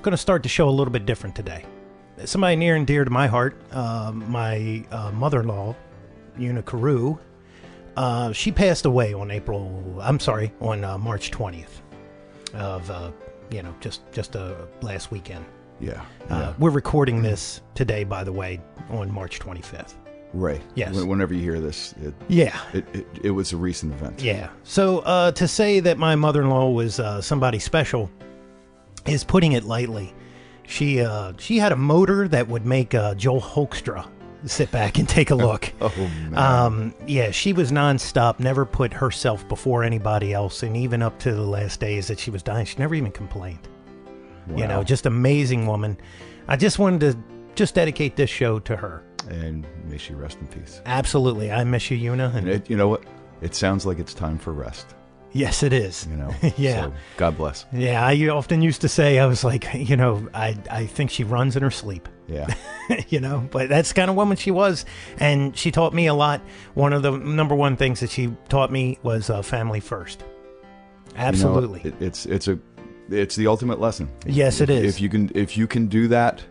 going to start the show a little bit different today. Somebody near and dear to my heart, my mother-in-law, Una Carew, she passed away on March 20th of, just last weekend. Yeah. We're recording this today, by the way, on March 25th. Right. Yes. Whenever you hear this, it was a recent event. Yeah. So to say that my mother-in-law was somebody special is putting it lightly. She had a motor that would make Joel Hoekstra sit back and take a look. Oh, man. She was nonstop, never put herself before anybody else, and even up to the last days that she was dying, she never even complained. Wow. Just amazing woman. I just wanted to dedicate this show to her. And may she rest in peace. Absolutely. I miss you, Una. And you know what? It sounds like it's time for rest. Yes, it is. Yeah. So God bless. Yeah, I often used to say, I was like, I think she runs in her sleep. Yeah. But that's the kind of woman she was. And she taught me a lot. One of the number one things that she taught me was family first. Absolutely. It's the ultimate lesson. Yes, it is. If you can do that,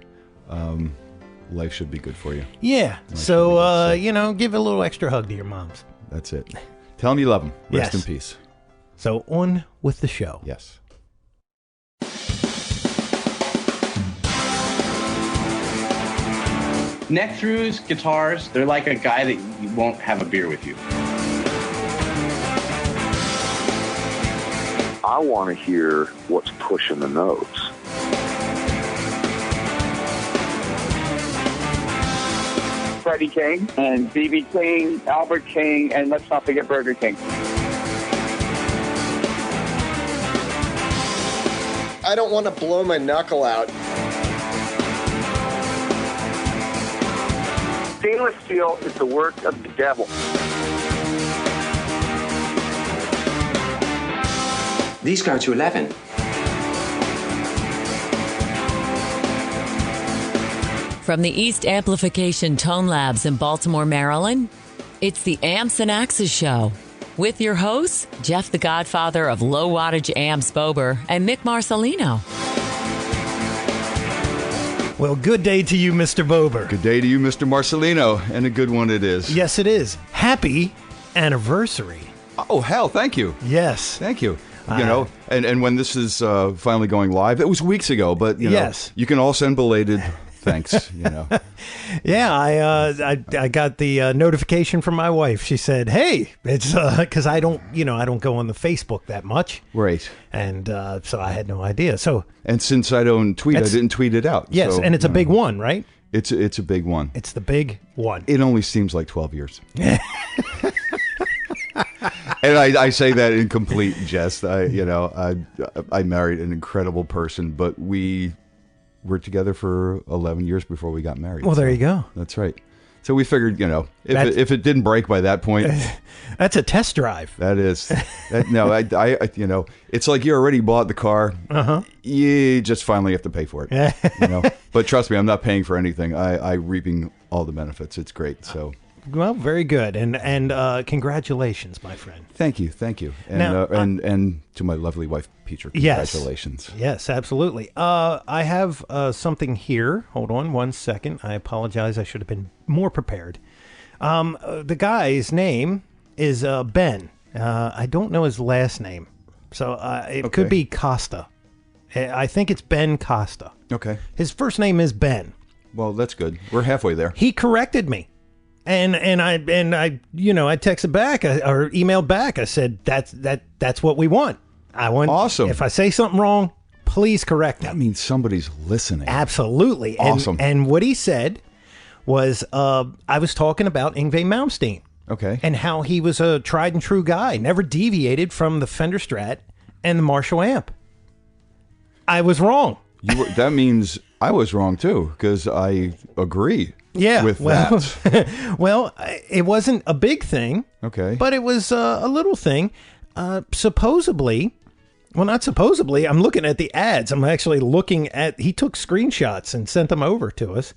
life should be good for you. Yeah. So, give a little extra hug to your moms. That's it. Tell them you love them. Rest Yes. in peace. So on with the show. Yes. Neck throughs, guitars, they're like a guy that you won't have a beer with you. I want to hear what's pushing the notes. Freddie King and B.B. King, Albert King, and let's not forget Burger King. I don't want to blow my knuckle out. Stainless steel is the work of the devil. These go to 11. From the East Amplification Tone Labs in Baltimore, Maryland, it's the Amps and Axes Show with your hosts, Jeff the Godfather of Low Wattage Amps Bober and Mick Marcelino. Well, good day to you, Mr. Bober. Good day to you, Mr. Marcelino, and a good one it is. Yes, it is. Happy anniversary. Oh, hell, thank you. Yes. Thank you. And when this is finally going live, it was weeks ago, but yes. You can all send belated thanks. Yeah, I got the notification from my wife. She said, "Hey, it's because I don't go on the Facebook that much, right?" And so I had no idea. So since I don't tweet, I didn't tweet it out. Yes, so, and it's a big one, right? It's a big one. It's the big one. It only seems like 12 years. And I say that in complete jest. I married an incredible person, but we were together for 11 years before we got married. Well, there you go. That's right. So we figured, if it didn't break by that point, that's a test drive. That is. It's like you already bought the car. You just finally have to pay for it. But trust me, I'm not paying for anything. I'm reaping all the benefits. It's great. So. Well, very good, and congratulations, my friend. Thank you, and now, and to my lovely wife, Peter. Congratulations. Yes, absolutely. I have something here. Hold on one second. I apologize. I should have been more prepared. The guy's name is Ben. I don't know his last name, so it could be Costa. I think it's Ben Costa. Okay. His first name is Ben. Well, that's good. We're halfway there. He corrected me. And I texted back or emailed back. I said that's what we want. I want. Awesome. If I say something wrong, please correct me. That means somebody's listening. Absolutely. Awesome. And what he said was, I was talking about Yngwie Malmsteen. Okay. And how he was a tried and true guy, never deviated from the Fender Strat and the Marshall amp. I was wrong. That means I was wrong too, because I agree. Yeah, with that. Well, it wasn't a big thing. Okay. But it was a little thing. Supposedly, well, not supposedly, I'm looking at the ads. I'm actually looking at, he took screenshots and sent them over to us.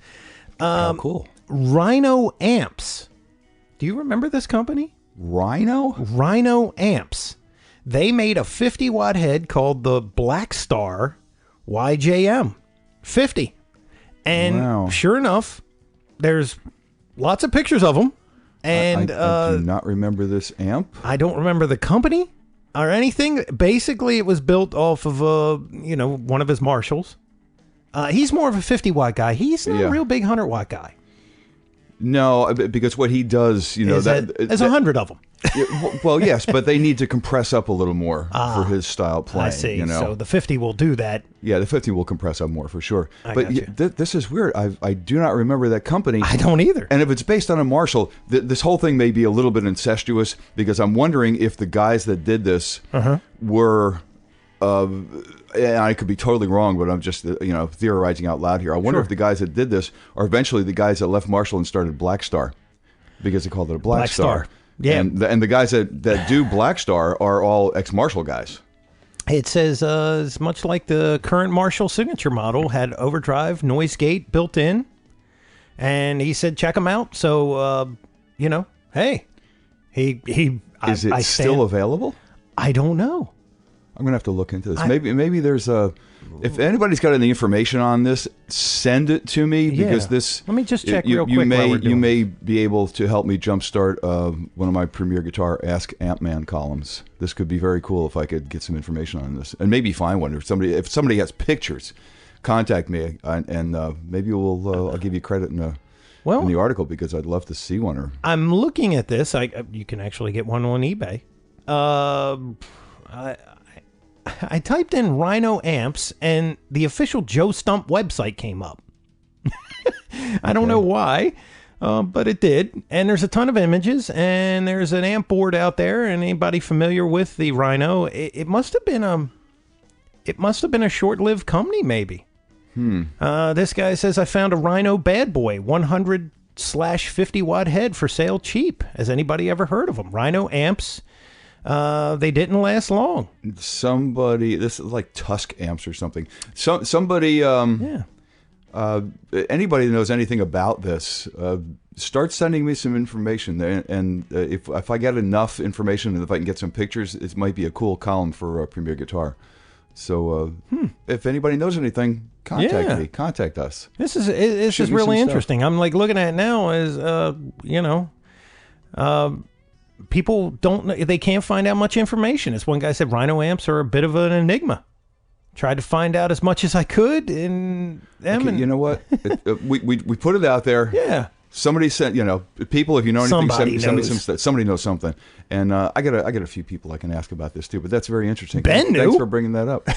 Cool. Rhino amps. Do you remember this company? Rhino? Rhino amps. They made a 50-watt head called the Black Star YJM. 50. And Wow. sure enough, there's lots of pictures of them. And I do not remember this amp. I don't remember the company or anything. Basically, it was built off of one of his Marshalls. He's more of a 50-watt guy. He's not a real big 100-watt guy. No, because what he does, There's 100 of them. Well, yes, but they need to compress up a little more for his style playing. I see. You know? So the 50 will do that. Yeah, the 50 will compress up more for sure. But gotcha. this is weird. I do not remember that company. I don't either. And if it's based on a Marshall, this whole thing may be a little bit incestuous because I'm wondering if the guys that did this were. And I could be totally wrong, but I'm just theorizing out loud here. I wonder if the guys that did this are eventually the guys that left Marshall and started Black Star, because they called it a Black Star. Yeah, and the guys that do Black Star are all ex-Marshall guys. It says it's much like the current Marshall signature model had overdrive, noise gate built in, and he said check them out. So hey, Is it still available? I don't know. I'm gonna have to look into this. Maybe there's a. If anybody's got any information on this, send it to me because this. Let me just check real quick. You may be able to help me jumpstart one of my Premier Guitar Ask Amp Man columns. This could be very cool if I could get some information on this and maybe find one. If somebody has pictures, contact me and maybe I'll give you credit in the article because I'd love to see one. Or I'm looking at this. You can actually get one on eBay. I typed in Rhino amps, and the official Joe Stump website came up. I don't know why, but it did. And there's a ton of images, and there's an amp board out there. And anybody familiar with the Rhino? It must have been a short-lived company, maybe. This guy says I found a Rhino Bad Boy 100/50 watt head for sale cheap. Has anybody ever heard of them? Rhino amps. They didn't last long. This is like Tusk amps or something. Somebody, anybody that knows anything about this, start sending me some information. And if I get enough information and if I can get some pictures, it might be a cool column for Premier Guitar. So if anybody knows anything, contact me. Contact us. This is really interesting. I'm like looking at it now as people they can't find out much information. As one guy said, Rhino amps are a bit of an enigma. Tried to find out as much as I could in them. Okay, you know what? We put it out there. Yeah. Somebody sent, people, if you know anything, somebody knows something. And I got a few people I can ask about this too, but that's very interesting. Ben knew. Thanks for bringing that up.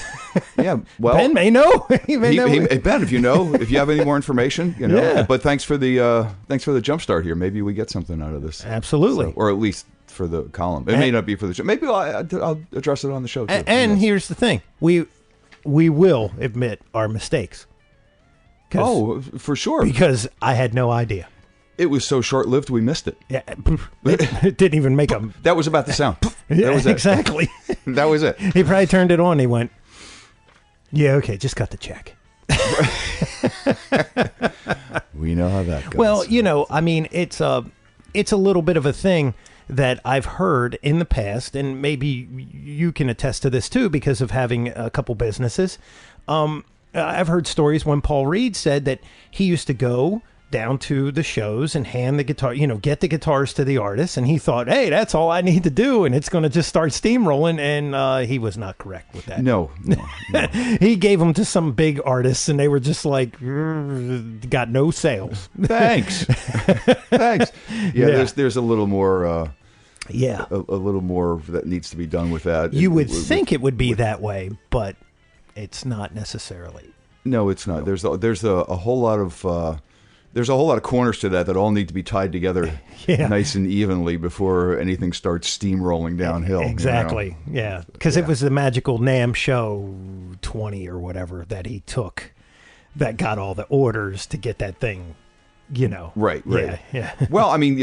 Yeah, well, Ben may know. He may know. Ben, if you have any more information, Yeah. But thanks for the jump start here. Maybe we get something out of this. Absolutely. So, or at least for the column. It may not be for the show. Maybe I'll address it on the show too. And here's the thing: we will admit our mistakes. Oh, for sure. Because I had no idea. It was so short-lived, we missed it. Yeah, it didn't even make a... That was about the sound. Yeah, that was it. Exactly. That was it. He probably turned it on. He went, yeah, okay, just cut the check. We know how that goes. Well, it's a little bit of a thing that I've heard in the past, and maybe you can attest to this too because of having a couple businesses. I've heard stories when Paul Reed said that he used to go down to the shows and hand the guitar, get the guitars to the artist. And he thought, hey, that's all I need to do. And it's going to just start steamrolling. And he was not correct with that. No. He gave them to some big artists and they were just like, got no sales. Thanks. Thanks. Yeah, there's a little more. A little more that needs to be done with that. You would think it would be that way, but it's not necessarily. No, it's not. There's a whole lot of there's a whole lot of corners to that all need to be tied together nice and evenly before anything starts steamrolling downhill. Exactly. Yeah, because it was the magical NAMM show 20 or whatever that he took that got all the orders to get that thing. Right. Yeah. Well, I mean,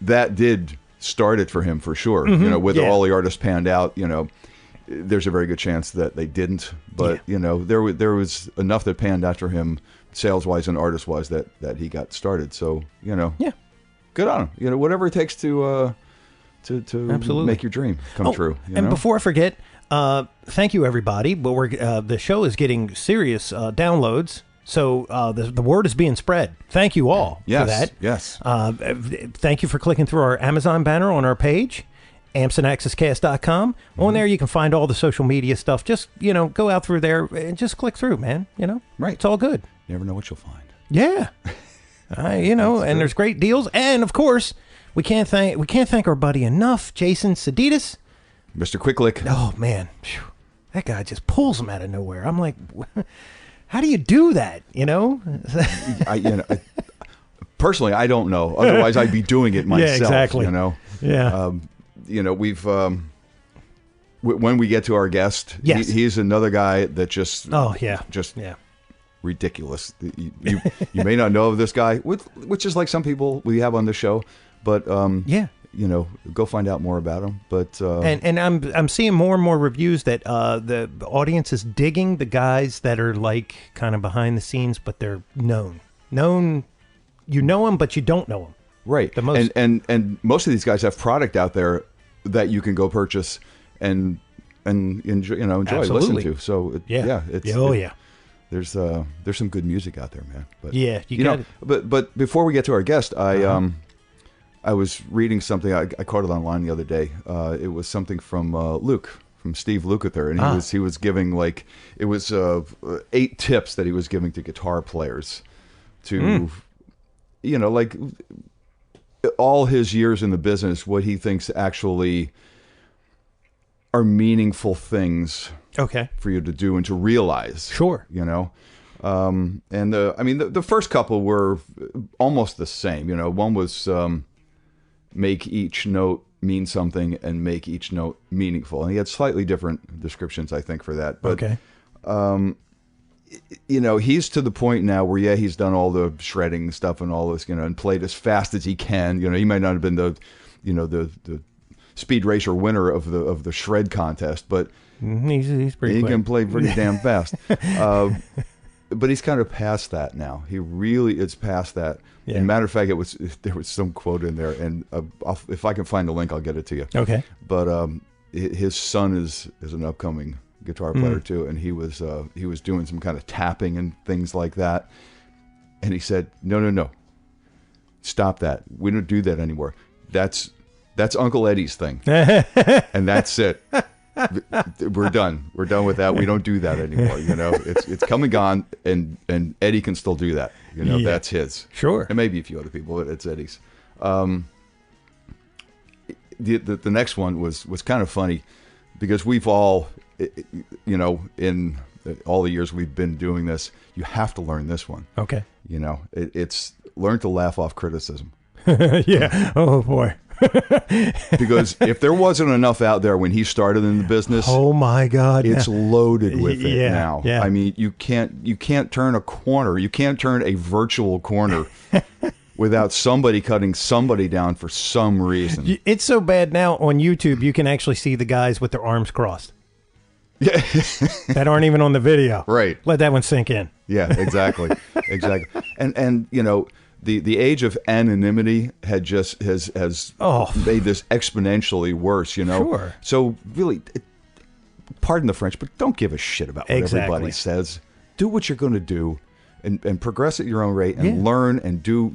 that did start it for him for sure. Mm-hmm. Whether all the artists panned out, there's a very good chance that they didn't. But there was enough that panned out for him, sales wise and artist wise, that he got started. So good on him. Whatever it takes to Absolutely make your dream come true. And before I forget, thank you, everybody. But the show is getting serious downloads. So the word is being spread. Thank you all for that. Yes. Thank you for clicking through our Amazon banner on our page, ampsandaccesscast.com. On there, you can find all the social media stuff. Just, go out through there and just click through, man. Right. It's all good. You never know what you'll find. Yeah. And there's great deals. And, of course, we can't thank our buddy enough, Jason Saditas. Mr. Quicklick. Oh, man. Phew. That guy just pulls them out of nowhere. I'm like... How do you do that? Personally, I don't know. Otherwise, I'd be doing it myself. Yeah, exactly. Yeah. We've when we get to our guest, he's another guy that just ridiculous. You may not know of this guy, which is like some people we have on the show, but go find out more about him. But and I'm seeing more and more reviews that the audience is digging the guys that are like kind of behind the scenes, but they're known. You know them, but you don't know them. Right. The most and most of these guys have product out there that you can go purchase and enjoy listen to. So there's some good music out there, man. But you got it. But before we get to our guest, I was reading something. I caught it online the other day. It was something from Steve Lukather, and he was giving it was 8 tips that he was giving to guitar players to, all his years in the business, what he thinks actually are meaningful things. Okay. For you to do and to realize. Sure. The first couple were almost the same. One was. Make each note mean something and make each note meaningful. And he had slightly different descriptions, I think, for that. But, he's to the point now where, he's done all the shredding stuff and all this, and played as fast as he can. He might not have been the speed racer winner of the shred contest, but he's pretty he quick. Can play pretty damn fast. But he's kind of past that now. He really is past that. Yeah. Matter of fact, there was some quote in there, and if I can find the link, I'll get it to you. Okay. But his son is an upcoming guitar player too, and he was doing some kind of tapping and things like that, and he said, "No, stop that. We don't do that anymore. That's Uncle Eddie's thing, and that's it." We're done. We're done with that. We don't do that anymore. It's come and gone, and Eddie can still do that. That's his. Sure. And maybe a few other people, but it's Eddie's. The next one was kind of funny because we've all, in all the years we've been doing this, you have to learn this one. Okay. It's learn to laugh off criticism. Yeah. Oh boy. Because if there wasn't enough out there when he started in the business, oh my God, it's loaded with it now. Yeah. I mean, you can't turn a corner. You can't turn a virtual corner without somebody cutting somebody down for some reason. It's so bad now on YouTube, you can actually see the guys with their arms crossed. Yeah. That aren't even on the video. Right. Let that one sink in. Yeah, exactly. Exactly. And the age of anonymity has made this exponentially worse, Sure. So really, pardon the French, but don't give a shit about what everybody says. Do what you're going to do, and progress at your own rate, and learn and do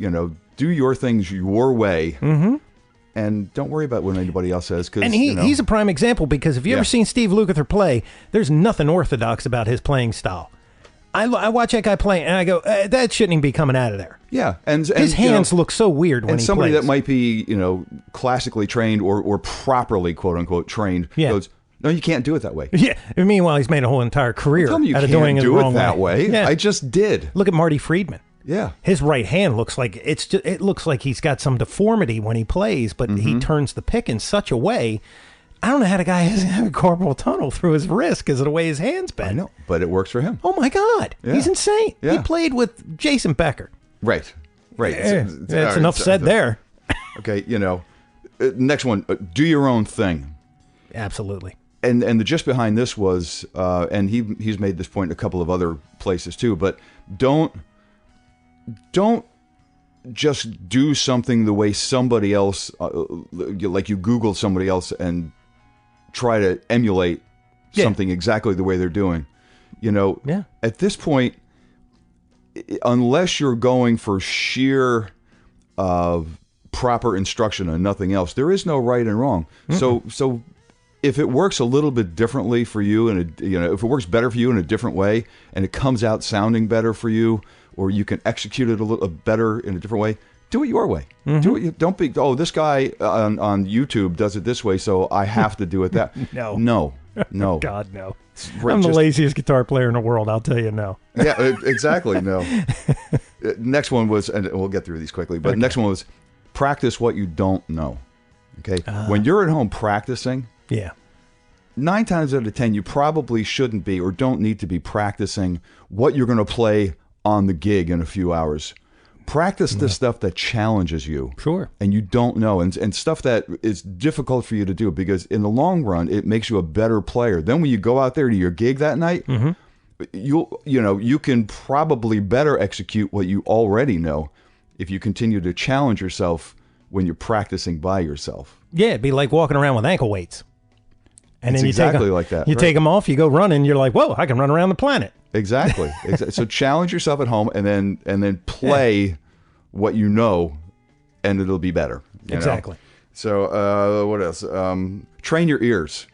your things your way. Mm-hmm. And don't worry about what anybody else says. And he's a prime example, because if you ever seen Steve Lukather play, there's nothing orthodox about his playing style. I watch that guy play, and I go, that shouldn't even be coming out of there. Yeah, and his hands look so weird when he plays. And somebody that might be, classically trained or properly, quote unquote, trained goes, no, you can't do it that way. Yeah. And meanwhile, he's made a whole entire career out of doing it the wrong way. That way. Yeah. I just did. Look at Marty Friedman. Yeah. His right hand looks like it looks like he's got some deformity when he plays, but he turns the pick in such a way. I don't know how the guy has a carpal tunnel through his wrist because of the way his hands bend. I know, but it works for him. Oh my God, he's insane. Yeah. He played with Jason Becker. Right. That's enough said there. Okay, next one, do your own thing. Absolutely. And the gist behind this was, and he's made this point in a couple of other places too, but don't just do something the way somebody else, like you Google somebody else and try to emulate something exactly the way they're doing. At this point, unless you're going for sheer proper instruction and nothing else, there is no right and wrong. So if it works a little bit differently for you, and if it works better for you in a different way, and it comes out sounding better for you, or you can execute it a little better in a different way, do it your way. Do it. Don't be, this guy on YouTube does it this way, so I have to do it that. No. God, no. I'm the laziest guitar player in the world. I'll tell you no. Yeah, exactly. No. Next one was, and we'll get through these quickly, but next one was practice what you don't know. Okay. When you're at home practicing, 9 times out of 10, you probably shouldn't be or don't need to be practicing what you're going to play on the gig in a few hours. Practice the stuff that challenges you. Sure. And you don't know, and stuff that is difficult for you to do, because in the long run, it makes you a better player. Then when you go out there to your gig that night, you can probably better execute what you already know if you continue to challenge yourself when you're practicing by yourself. Yeah, it'd be like walking around with ankle weights. And then like that. You take them off, you go running, you're like, whoa, I can run around the planet. Exactly. So challenge yourself at home, and then play what you know, and it'll be better. Exactly. So what else? Train your ears.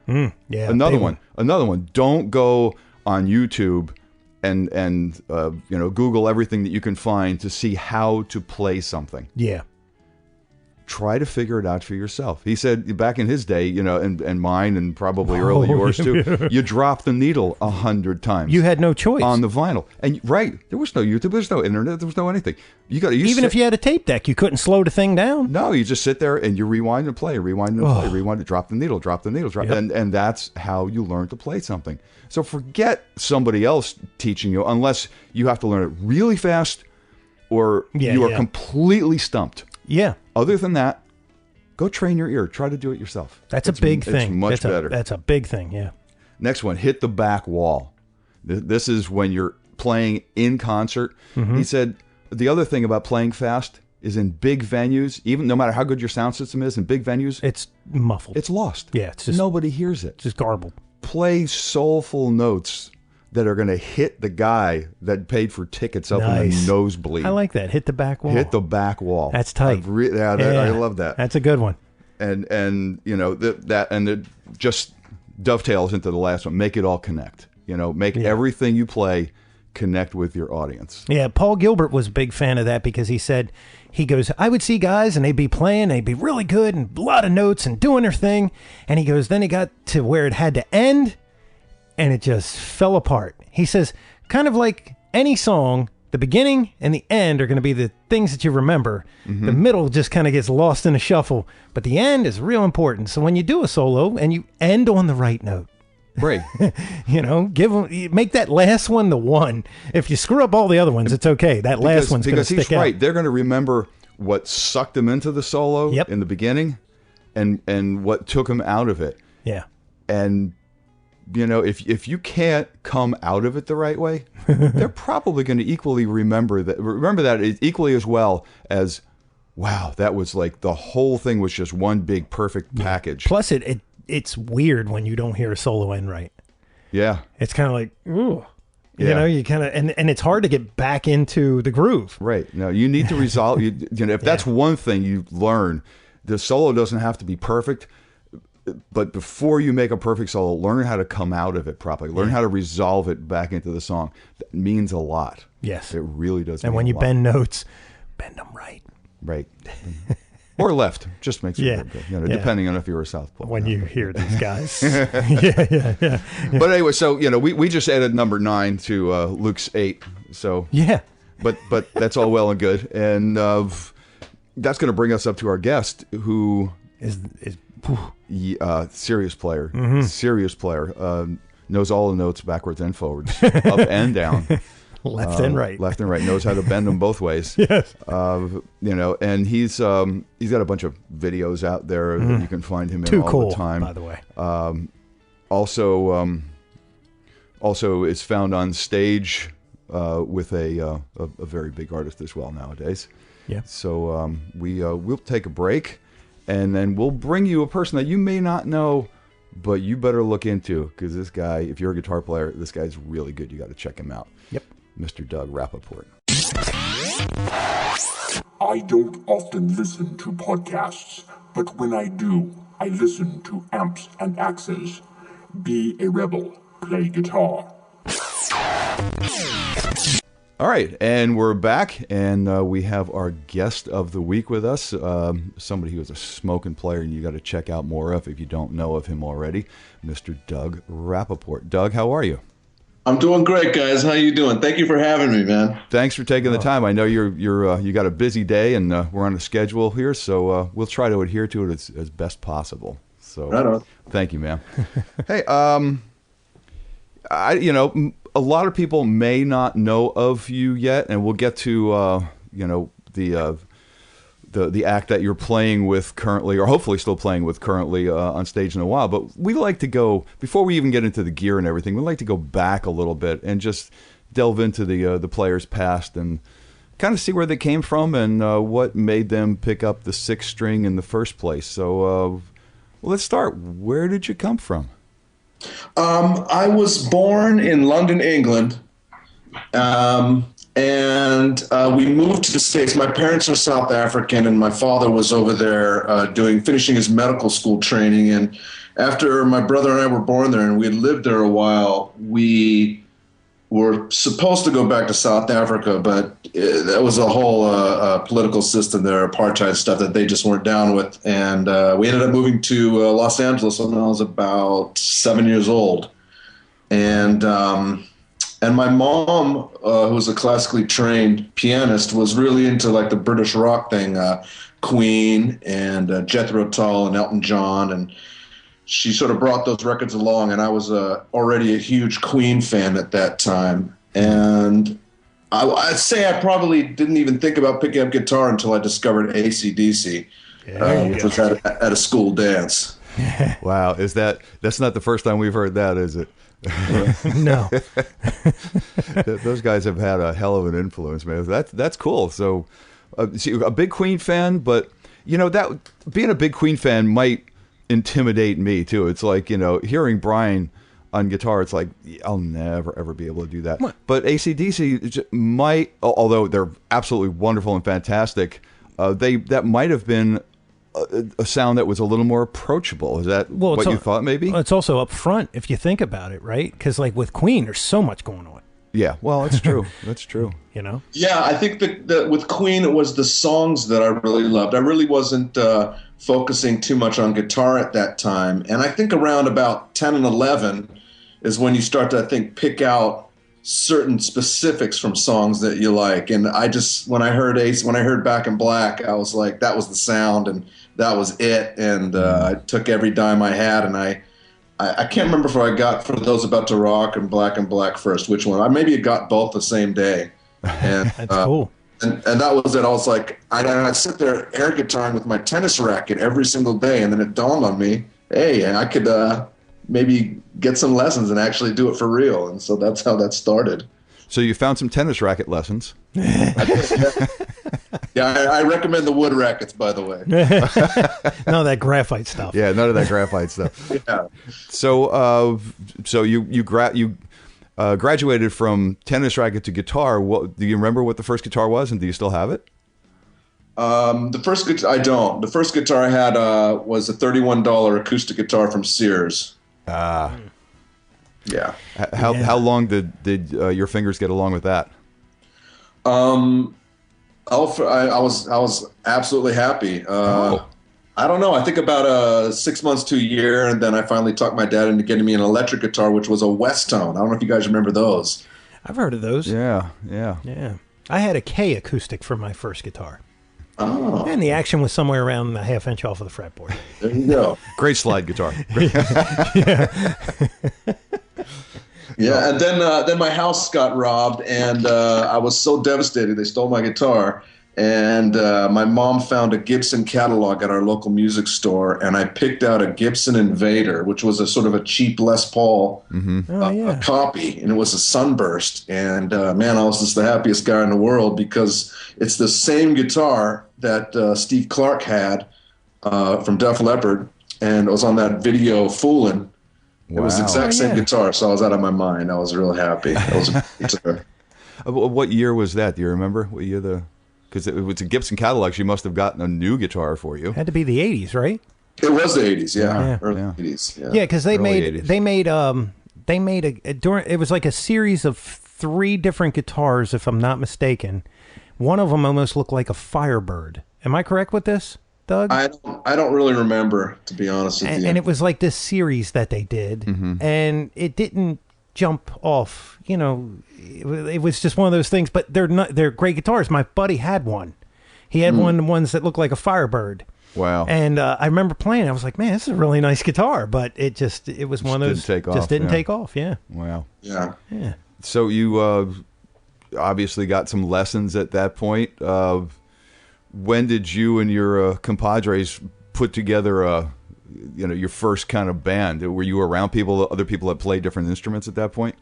Yeah. Another one. Don't go on YouTube and Google everything that you can find to see how to play something. Yeah. Try to figure it out for yourself. He said back in his day, and mine, and probably early yours too, you dropped the needle 100 times. You had no choice. On the vinyl. And there was no YouTube, there was no internet, there was no anything. Even if you had a tape deck, you couldn't slow the thing down. No, you just sit there and you rewind and play, rewind, drop the needle, and that's how you learn to play something. So forget somebody else teaching you, unless you have to learn it really fast or you are completely stumped. Yeah. Other than that, go train your ear. Try to do it yourself. That's a big thing. It's much better. That's a big thing, yeah. Next one, hit the back wall. This is when you're playing in concert. He said the other thing about playing fast is in big venues, even no matter how good your sound system is, in big venues, it's muffled. It's lost. Yeah, it's just nobody hears it. Just garbled. Play soulful notes that are going to hit the guy that paid for tickets up in the nosebleed. I like that. Hit the back wall. Hit the back wall. That's tight. I love that. That's a good one. And it just dovetails into the last one. Make it all connect. Make everything you play connect with your audience. Yeah, Paul Gilbert was a big fan of that, because he goes, I would see guys and they'd be playing, they'd be really good and a lot of notes and doing their thing. And he goes, then he got to where it had to end, and it just fell apart. He says, kind of like any song, the beginning and the end are going to be the things that you remember. The middle just kind of gets lost in a shuffle, but the end is real important. So when you do a solo and you end on the right note, right? Make that last one the one. If you screw up all the other ones, it's okay. That last one's going to stick out. Because he's right. They're going to remember what sucked them into the solo in the beginning, and what took them out of it. Yeah. And if you can't come out of it the right way, they're probably going to equally remember that equally as well as, wow, that was like the whole thing was just one big perfect package. Plus, it's weird when you don't hear a solo end right. Yeah, it's kind of like, ooh, you kind of, and it's hard to get back into the groove. Right. No, you need to resolve. If that's one thing you learn, the solo doesn't have to be perfect. But before you make a perfect solo, learn how to come out of it properly. Learn how to resolve it back into the song. That means a lot. Yes. It really does. And when you bend notes, bend them right. Right. Or left. Just makes it good. Depending on if you're a southpaw. When you hear these guys. yeah. But anyway, so, we just added number 9 to Luke's 8. So yeah. But that's all well and good. And that's going to bring us up to our guest, who is serious player, knows all the notes backwards and forwards, up and down, left and right, knows how to bend them both ways. Yes. And he's got a bunch of videos out there that you can find him in all the time. By the way, also is found on stage with a very big artist as well nowadays. Yeah. So we'll take a break. And then we'll bring you a person that you may not know, but you better look into, because this guy, if you're a guitar player, this guy's really good. You got to check him out. Yep. Mr. Doug Rappoport. I don't often listen to podcasts, but when I do, I listen to Amps and Axes. Be a rebel. Play guitar. All right, and we're back, and we have our guest of the week with us, somebody who is a smoking player, and you got to check out more of if you don't know of him already, Mr. Doug Rappoport. Doug, how are you? I'm doing great, guys. How you doing? Thank you for having me, man. Thanks for taking the time. I know you got a busy day, and we're on a schedule here, so we'll try to adhere to it as best possible. So, right on. Thank you, man. Hey, a lot of people may not know of you yet, and we'll get to the act that you're playing with currently, or hopefully still playing with currently on stage in a while. But we like to go, before we even get into the gear and everything, we like to go back a little bit and just delve into the players' past and kind of see where they came from and what made them pick up the sixth string in the first place. So let's start. Where did you come from? I was born in London, England, and we moved to the States. My parents are South African, and my father was over there finishing his medical school training. And after my brother and I were born there, and we had lived there a while, we were supposed to go back to South Africa, but that was a whole political system there, apartheid stuff that they just weren't down with. And we ended up moving to Los Angeles when I was about 7 years old. And my mom, who was a classically trained pianist, was really into like the British rock thing, Queen and Jethro Tull and Elton John, and she sort of brought those records along, and I was already a huge Queen fan at that time. And I'd say I probably didn't even think about picking up guitar until I discovered AC/DC, which was at a school dance. Wow, that's not the first time we've heard that, is it? No. Those guys have had a hell of an influence, man. That's cool. So, see, a big Queen fan, but that being a big Queen fan might intimidate me too. It's like, hearing Brian on guitar, it's like, I'll never ever be able to do that. What? But AC/DC might, although they're absolutely wonderful and fantastic, that might have been a sound that was a little more approachable. Is that what you thought, maybe? It's also up front if you think about it, right? Because like with Queen, there's so much going on. Yeah, well, that's true. That's true. Yeah, I think that with Queen, it was the songs that I really loved. I really wasn't focusing too much on guitar at that time. And I think around about 10 and 11 is when you start to, I think, pick out certain specifics from songs that you like. And I just, when I heard Back in Black, I was like, that was the sound and that was it. And I took every dime I had, and I can't remember if I got For Those About to Rock and Black first, which one. I maybe got both the same day. And that's cool. And that was it. I was like, I'd sit there air guitaring with my tennis racket every single day, and then it dawned on me, hey, I could maybe get some lessons and actually do it for real. And so that's how that started. So you found some tennis racket lessons. Yeah, I recommend the wood rackets, by the way. None of that graphite stuff. Yeah, none of that graphite stuff. Yeah. So you graduated from tennis racket to guitar. Do you remember what the first guitar was, and do you still have it? The first guitar, I don't. The first guitar I had was a $31 acoustic guitar from Sears. Yeah. How long did your fingers get along with that? I was absolutely happy. I don't know. I think about 6 months to a year, and then I finally talked my dad into getting me an electric guitar, which was a Westone. I don't know if you guys remember those. I've heard of those. Yeah. I had a K acoustic for my first guitar. Oh. And the action was somewhere around a half inch off of the fretboard. There you go. Great slide guitar. Yeah, and then my house got robbed, and I was so devastated. They stole my guitar, and my mom found a Gibson catalog at our local music store, and I picked out a Gibson Invader, which was a sort of a cheap Les Paul a copy, and it was a Sunburst. And man, I was just the happiest guy in the world, because it's the same guitar that Steve Clark had from Def Leppard. and it was on that video Foolin'. It was the exact same guitar, so I was out of my mind. I was real happy. That was a guitar. What year was that? Do you remember? What year because it was a Gibson catalog. She must have gotten a new guitar for you. Had to be the 80s, right? It was the 80s, yeah. Early 80s, yeah. Yeah, because they made it was like a series of 3 different guitars, if I'm not mistaken. One of them almost looked like a Firebird. Am I correct with this, Doug? I don't really remember, to be honest with you. And it was like this series that they did, and it didn't jump off. You know, it was just one of those things. But they're great guitars. My buddy had one. He had one of the ones that looked like a Firebird. Wow. And I remember playing. I was like, man, this is a really nice guitar. But it was one of those didn't take off. Yeah. Wow. Yeah. Yeah. So you obviously got some lessons at that point. When did you and your compadres put together your first kind of band? Were you around other people that played different instruments at that point?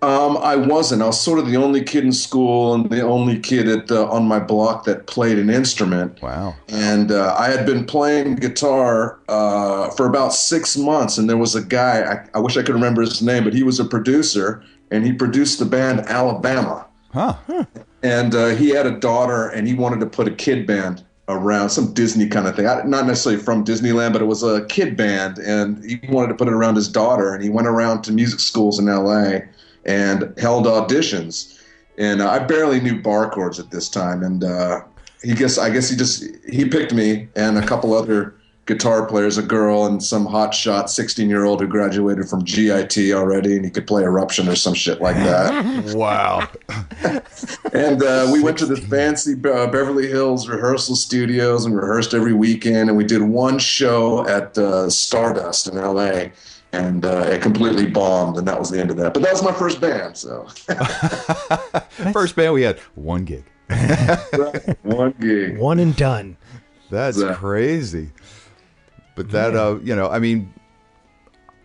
I wasn't. I was sort of the only kid in school and the only kid on my block that played an instrument. Wow. And I had been playing guitar for about 6 months, and there was a guy, I wish I could remember his name, but he was a producer, and he produced the band Alabama. Huh. And he had a daughter, and he wanted to put a kid band around, some Disney kind of thing. Not necessarily from Disneyland, but it was a kid band, and he wanted to put it around his daughter, and he went around to music schools in L.A., and held auditions, and I barely knew bar chords at this time. And I guess he picked me and a couple other guitar players, a girl and some hotshot 16-year-old who graduated from GIT already, and he could play Eruption or some shit like that. Wow. And we went to this fancy Beverly Hills rehearsal studios and rehearsed every weekend, and we did one show at Stardust in L.A., and it completely bombed, and that was the end of that. But that was my first band, so. First band, we had one gig. Right. One gig. One and done. That's crazy. But that, I mean,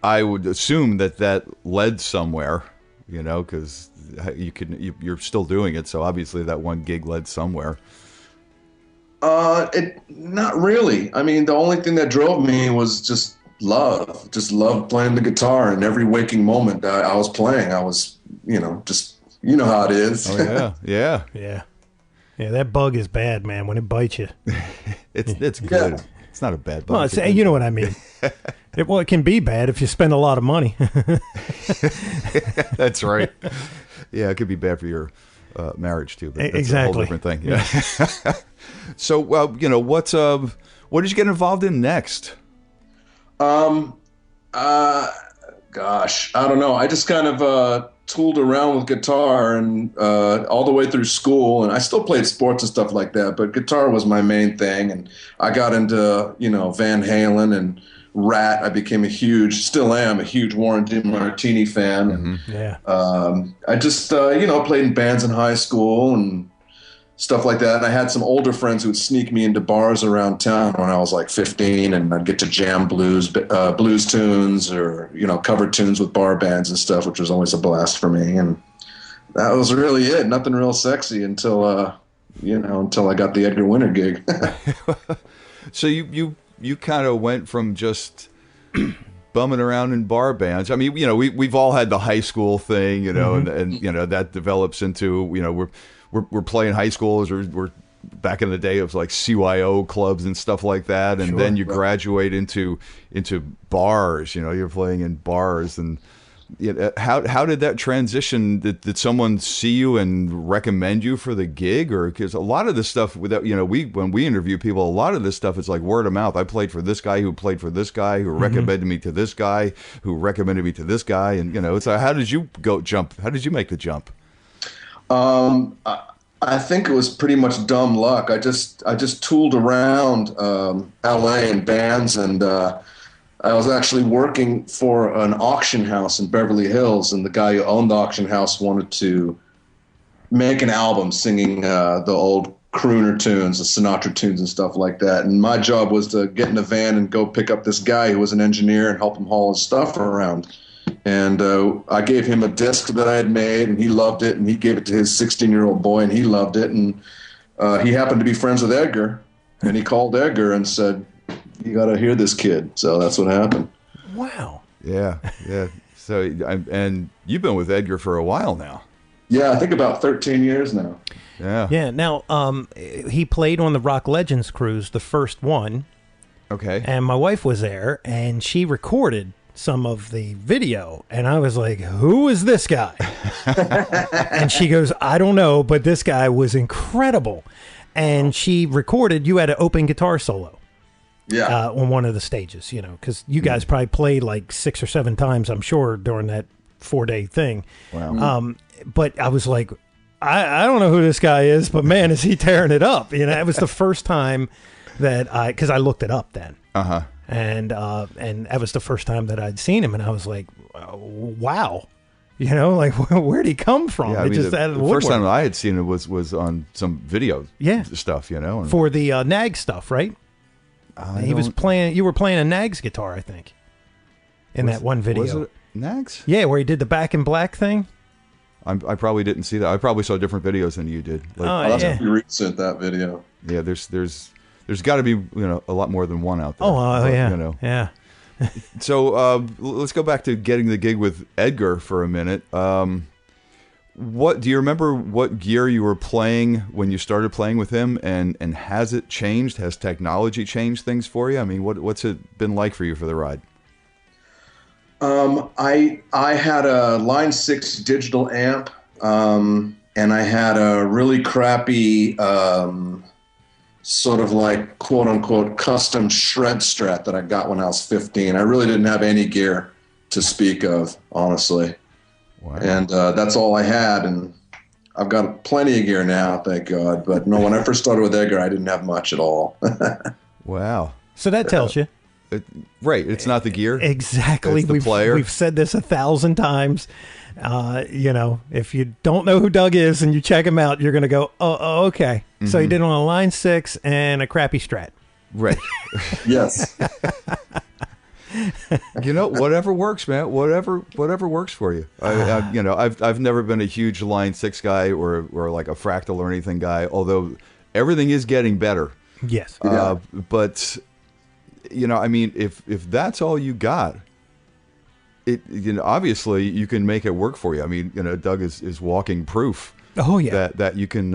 I would assume that led somewhere, because you're still doing it, so obviously that one gig led somewhere. Not really. I mean, the only thing that drove me was just love playing the guitar, and every waking moment I was playing, I was, just, how it is. Oh, yeah. Yeah, that bug is bad, man, when it bites you. It's good. Yeah. It's not a bad bug. Well, you know what I mean. It can be bad if you spend a lot of money. That's right. Yeah, it could be bad for your marriage too, but that's exactly a whole different thing. Yeah. So, what did you get involved in next? Gosh, I don't know. I just kind of tooled around with guitar and all the way through school, and I still played sports and stuff like that, but guitar was my main thing. And I got into, Van Halen and Rat. I became still am a huge Warren DeMartini fan. Mm-hmm. Yeah. I just, played in bands in high school and stuff like that. And I had some older friends who would sneak me into bars around town when I was like 15, and I'd get to jam blues tunes or, cover tunes with bar bands and stuff, which was always a blast for me. And that was really it. Nothing real sexy until I got the Edgar Winter gig. So you kind of went from just bumming around in bar bands. I mean, we've all had the high school thing, Mm-hmm. and that develops into, we're playing high schoolers, or we're back in the day of like CYO clubs and stuff like that, and then you graduate into bars. You're playing in bars, and how did that transition? Did someone see you and recommend you for the gig, or because a lot of this stuff when we interview people, a lot of this stuff is like word of mouth. I played for this guy who played for this guy who recommended me to this guy who recommended me to this guy, and it's like, how did you jump? How did you make the jump? I think it was pretty much dumb luck. I just tooled around LA in bands, and I was actually working for an auction house in Beverly Hills, and the guy who owned the auction house wanted to make an album singing the old crooner tunes, the Sinatra tunes and stuff like that. And my job was to get in a van and go pick up this guy who was an engineer and help him haul his stuff around. And I gave him a disc that I had made, and he loved it, and he gave it to his 16-year-old boy, and he loved it. And he happened to be friends with Edgar, and he called Edgar and said, you got to hear this kid. So that's what happened. Wow. Yeah. So, and you've been with Edgar for a while now. Yeah, I think about 13 years now. Yeah. Yeah. Now, he played on the Rock Legends cruise, the first one. Okay. And my wife was there, and she recorded some of the video, and I was like, who is this guy? And she goes, I don't know, but this guy was incredible. And she recorded, you had an open guitar solo. Yeah. On one of the stages, you know, because you guys probably played like 6 or 7 times, I'm sure, during that 4-day thing. Wow. But I was like, I don't know who this guy is, but man, is he tearing it up. You know, it was the first time that because I looked it up then. Uh-huh. And that was the first time that I'd seen him, and I was like, wow. You know, like, where'd he come from? Yeah, I mean, just the first time I had seen it was on some video stuff, you know. For the Nag stuff, right? You were playing a Nags guitar, I think, in that one video. Was it Nags? Yeah, where he did the Back in Black thing. I probably didn't see that. I probably saw different videos than you did. Like, that's pretty recent, that video. Yeah, there's got to be, you know, a lot more than one out there. Yeah, you know. Yeah. So let's go back to getting the gig with Edgar for a minute. What do you remember? What gear you were playing when you started playing with him, and has it changed? Has technology changed things for you? I mean, what's it been like for you for the ride? I had a Line 6 digital amp, and I had a really crappy sort of like quote unquote custom shred Strat that I got when I was 15. I really didn't have any gear to speak of, honestly. Wow. And that's all I had, and I've got plenty of gear now, thank God. But no, when I first started with Edgar, I didn't have much at all. Wow. So that tells you. Right, it's not the gear. Exactly. It's the player. We've said this 1,000 times. You know, if you don't know who Doug is and you check him out, you're going to go, oh, okay. Mm-hmm. So he did on a Line 6 and a crappy Strat. Right. Yes. You know, whatever works, man. Whatever works for you. You know, I've never been a huge Line 6 guy or like a Fractal or anything guy. Although everything is getting better. Yes. But you know, I mean, if that's all you got, you know, obviously you can make it work for you. I mean, you know, Doug is walking proof. Oh yeah. That you can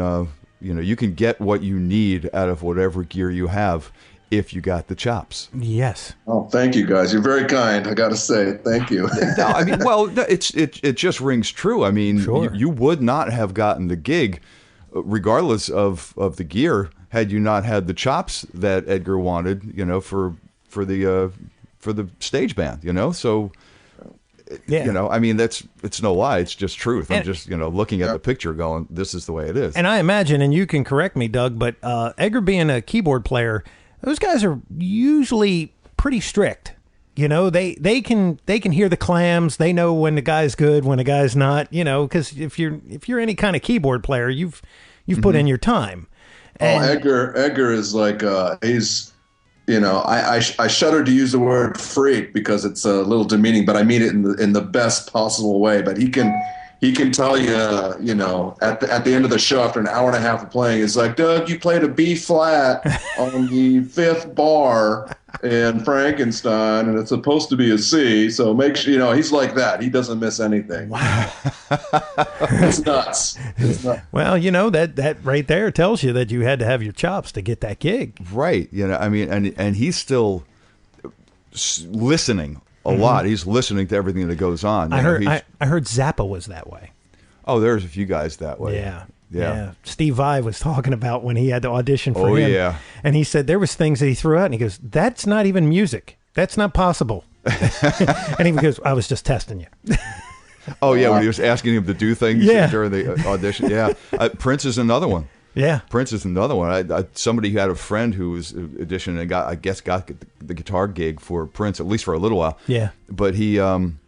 you know, you can get what you need out of whatever gear you have. If you got the chops. Yes. Oh, thank you guys. You're very kind. I got to say, thank you. No, I mean, well, it just rings true. I mean, sure. you would not have gotten the gig, regardless of the gear, had you not had the chops that Edgar wanted. You know, for the stage band. You know, so. Yeah. You know, I mean, it's no lie. It's just truth. I'm just, you know, looking at the picture going, this is the way it is. And I imagine, and you can correct me, Doug, but Edgar being a keyboard player, those guys are usually pretty strict. You know, they can hear the clams. They know when the guy's good, when the guy's not. You know, because if you're any kind of keyboard player, you've put in your time. And Edgar is like he's. You know, I shudder to use the word freak because it's a little demeaning, but I mean it in the best possible way. But he can tell you, you know, at the end of the show after an hour and a half of playing, it's like, Doug, you played a B flat on the 5th bar in Frankenstein, and it's supposed to be a C. So make sure, you know, he's like that. He doesn't miss anything. Wow, it's nuts. It's nuts. Well, you know, that right there tells you that you had to have your chops to get that gig. Right. You know, I mean, and he's still listening a lot. He's listening to everything that goes on. I heard Zappa was that way. Oh, there's a few guys that way. Yeah. Steve Vai was talking about when he had to audition for him. Oh, yeah. And he said there was things that he threw out, and he goes, that's not even music. That's not possible. And he goes, I was just testing you. Oh, yeah, when he was asking him to do things during the audition. Yeah. Prince is another one. Yeah. Prince is another one. Somebody who had a friend who was auditioning and got the guitar gig for Prince, at least for a little while. Yeah. But he, you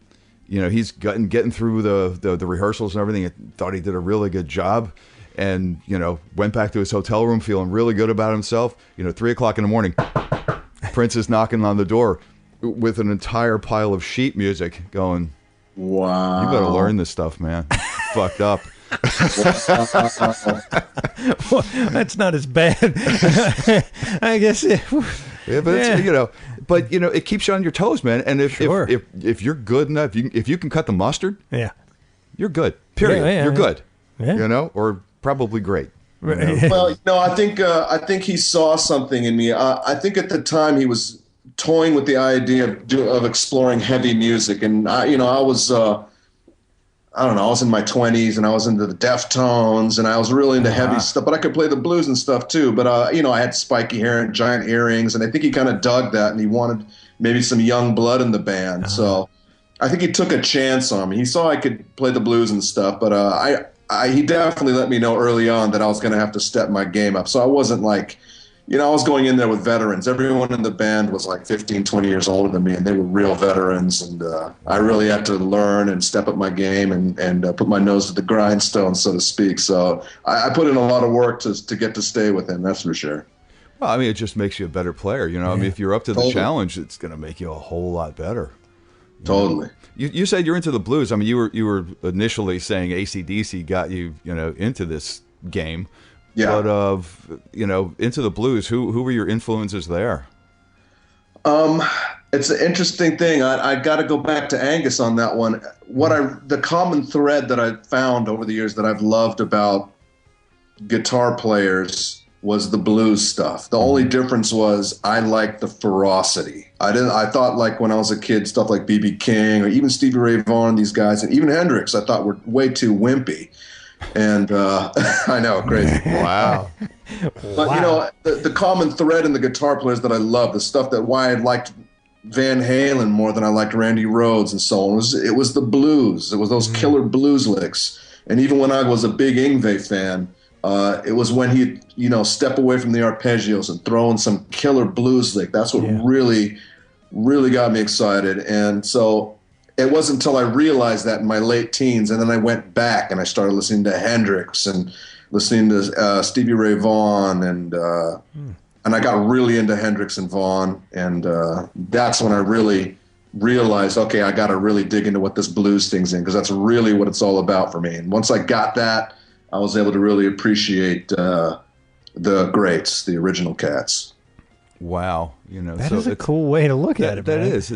know, he's getting through the rehearsals and everything, and thought he did a really good job. And, you know, went back to his hotel room feeling really good about himself. You know, 3:00 in the morning, Prince is knocking on the door with an entire pile of sheet music going, wow, you better learn this stuff, man. Fucked up. Well, that's not as bad. I guess Yeah, but it keeps you on your toes, man. And if you're good enough, if you can cut the mustard, you're good. Period. You're good. Yeah. Or probably great. Well, I think he saw something in me. I think at the time he was toying with the idea of exploring heavy music, and I was I don't know, I was in my 20s and I was into the Deftones and I was really into heavy stuff, but I could play the blues and stuff too. But I had spiky hair and giant earrings, and I think he kind of dug that, and he wanted maybe some young blood in the band. So I think he took a chance on me. He saw I could play the blues and stuff, but he definitely let me know early on that I was going to have to step my game up. So I wasn't like, I was going in there with veterans. Everyone in the band was like 15, 20 years older than me, and they were real veterans. And I really had to learn and step up my game and put my nose to the grindstone, so to speak. So I put in a lot of work to get to stay with him, that's for sure. Well, I mean, it just makes you a better player. I mean, if you're up to the challenge, it's going to make you a whole lot better. Totally. You said you're into the blues. I mean, you were initially saying AC/DC got you, into this game. Yeah. But into the blues, who were your influences there? It's an interesting thing. I got to go back to Angus on that one. The common thread that I found over the years that I've loved about guitar players was the blues stuff. The only difference was I liked the ferocity. I thought, like, when I was a kid, stuff like B.B. King or even Stevie Ray Vaughan, these guys, and even Hendrix, I thought were way too wimpy. And I know, crazy. Wow. But the common thread in the guitar players that I love, the stuff that why I liked Van Halen more than I liked Randy Rhoads and so on, it was the blues. It was those killer blues licks. And even when I was a big Yngwie fan, it was when he'd step away from the arpeggios and throw in some killer blues lick. That's what really, really got me excited. And so it wasn't until I realized that in my late teens, and then I went back and I started listening to Hendrix and listening to Stevie Ray Vaughan, and I got really into Hendrix and Vaughan, and that's when I really realized, okay, I got to really dig into what this blues thing's in, because that's really what it's all about for me. And once I got that, I was able to really appreciate the greats, the original cats. Wow, that is a cool way to look at it. That man. is,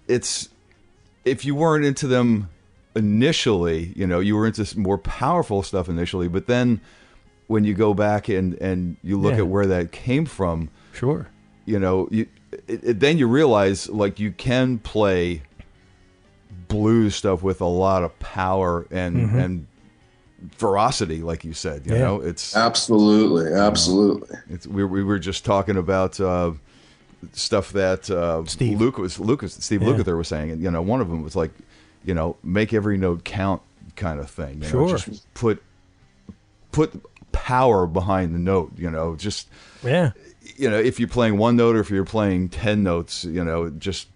it's if you weren't into them initially, you were into more powerful stuff initially, but then when you go back and you look at where that came from, sure, then you realize, like, you can play blues stuff with a lot of power and ferocity, like you said. It's absolutely. We were just talking about stuff that Steve Lukather was saying, and one of them was like, make every note count, kind of thing. Sure. Just put power behind the note. If you're playing one note or if you're playing 10 notes, just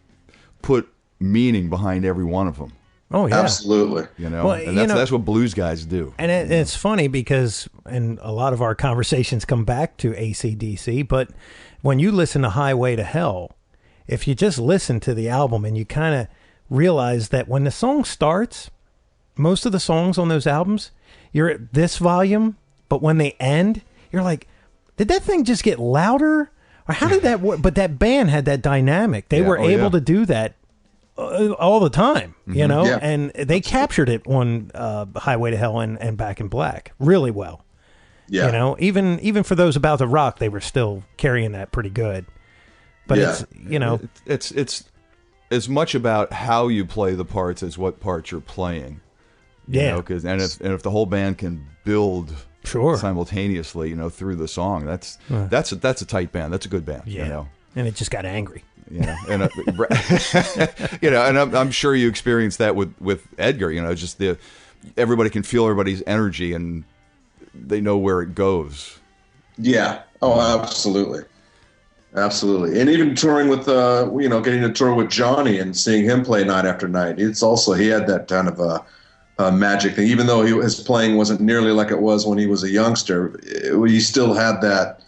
put meaning behind every one of them. Oh yeah, absolutely. And that's what blues guys do. And it's funny because, and a lot of our conversations come back to AC/DC, but when you listen to Highway to Hell, if you just listen to the album and you kind of realize that when the song starts, most of the songs on those albums, you're at this volume, but when they end, you're like, did that thing just get louder? Or how did that work? But that band had that dynamic. They were able to do that all the time, and they captured it on Highway to Hell and Back in Black really well. Yeah. Even for those about to rock, they were still carrying that pretty good. But it's as much about how you play the parts as what parts you're playing. Because if the whole band can build simultaneously, through the song, that's a tight band. That's a good band. Yeah. And it just got angry. And and I'm sure you experienced that with Edgar. Just everybody can feel everybody's energy and they know where it goes. Yeah. Oh, absolutely. Absolutely. And even touring with, getting to tour with Johnny and seeing him play night after night. It's also, he had that kind of a magic thing. Even though his playing wasn't nearly like it was when he was a youngster, he still had that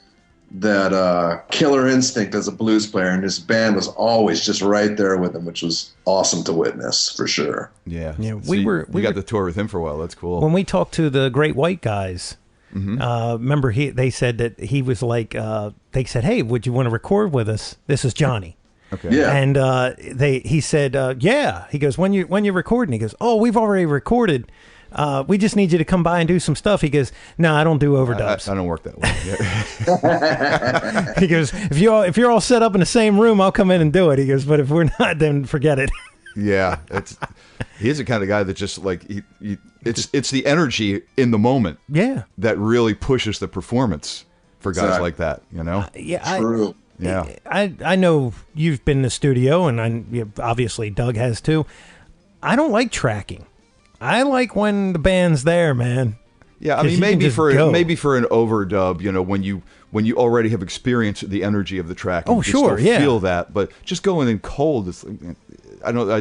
killer instinct as a blues player, and his band was always just right there with him, which was awesome to witness, for sure. Yeah. We got to tour with him for a while. That's cool. When we talked to the Great White guys, Remember, they said that he was like, they said, "Hey, would you want to record with us?" This is Johnny. Okay. Yeah. And he said, "Yeah." He goes, "When you recording?" He goes, "Oh, we've already recorded. We just need you to come by and do some stuff." He goes, "No, I don't do overdubs." I don't work that way. Yeah. He goes, if you're all set up in the same room, I'll come in and do it." He goes, "But if we're not, then forget it." Yeah, he's the kind of guy that just like it's the energy in the moment. Yeah, that really pushes the performance for guys like that. You know. True. Yeah. I know you've been in the studio, and obviously Doug has too. I don't like tracking. I like when the band's there, man. Yeah, I mean, maybe for an overdub, you know, when you already have experienced the energy of the track, oh, you sure, still yeah, feel that. But just going in cold, it's like,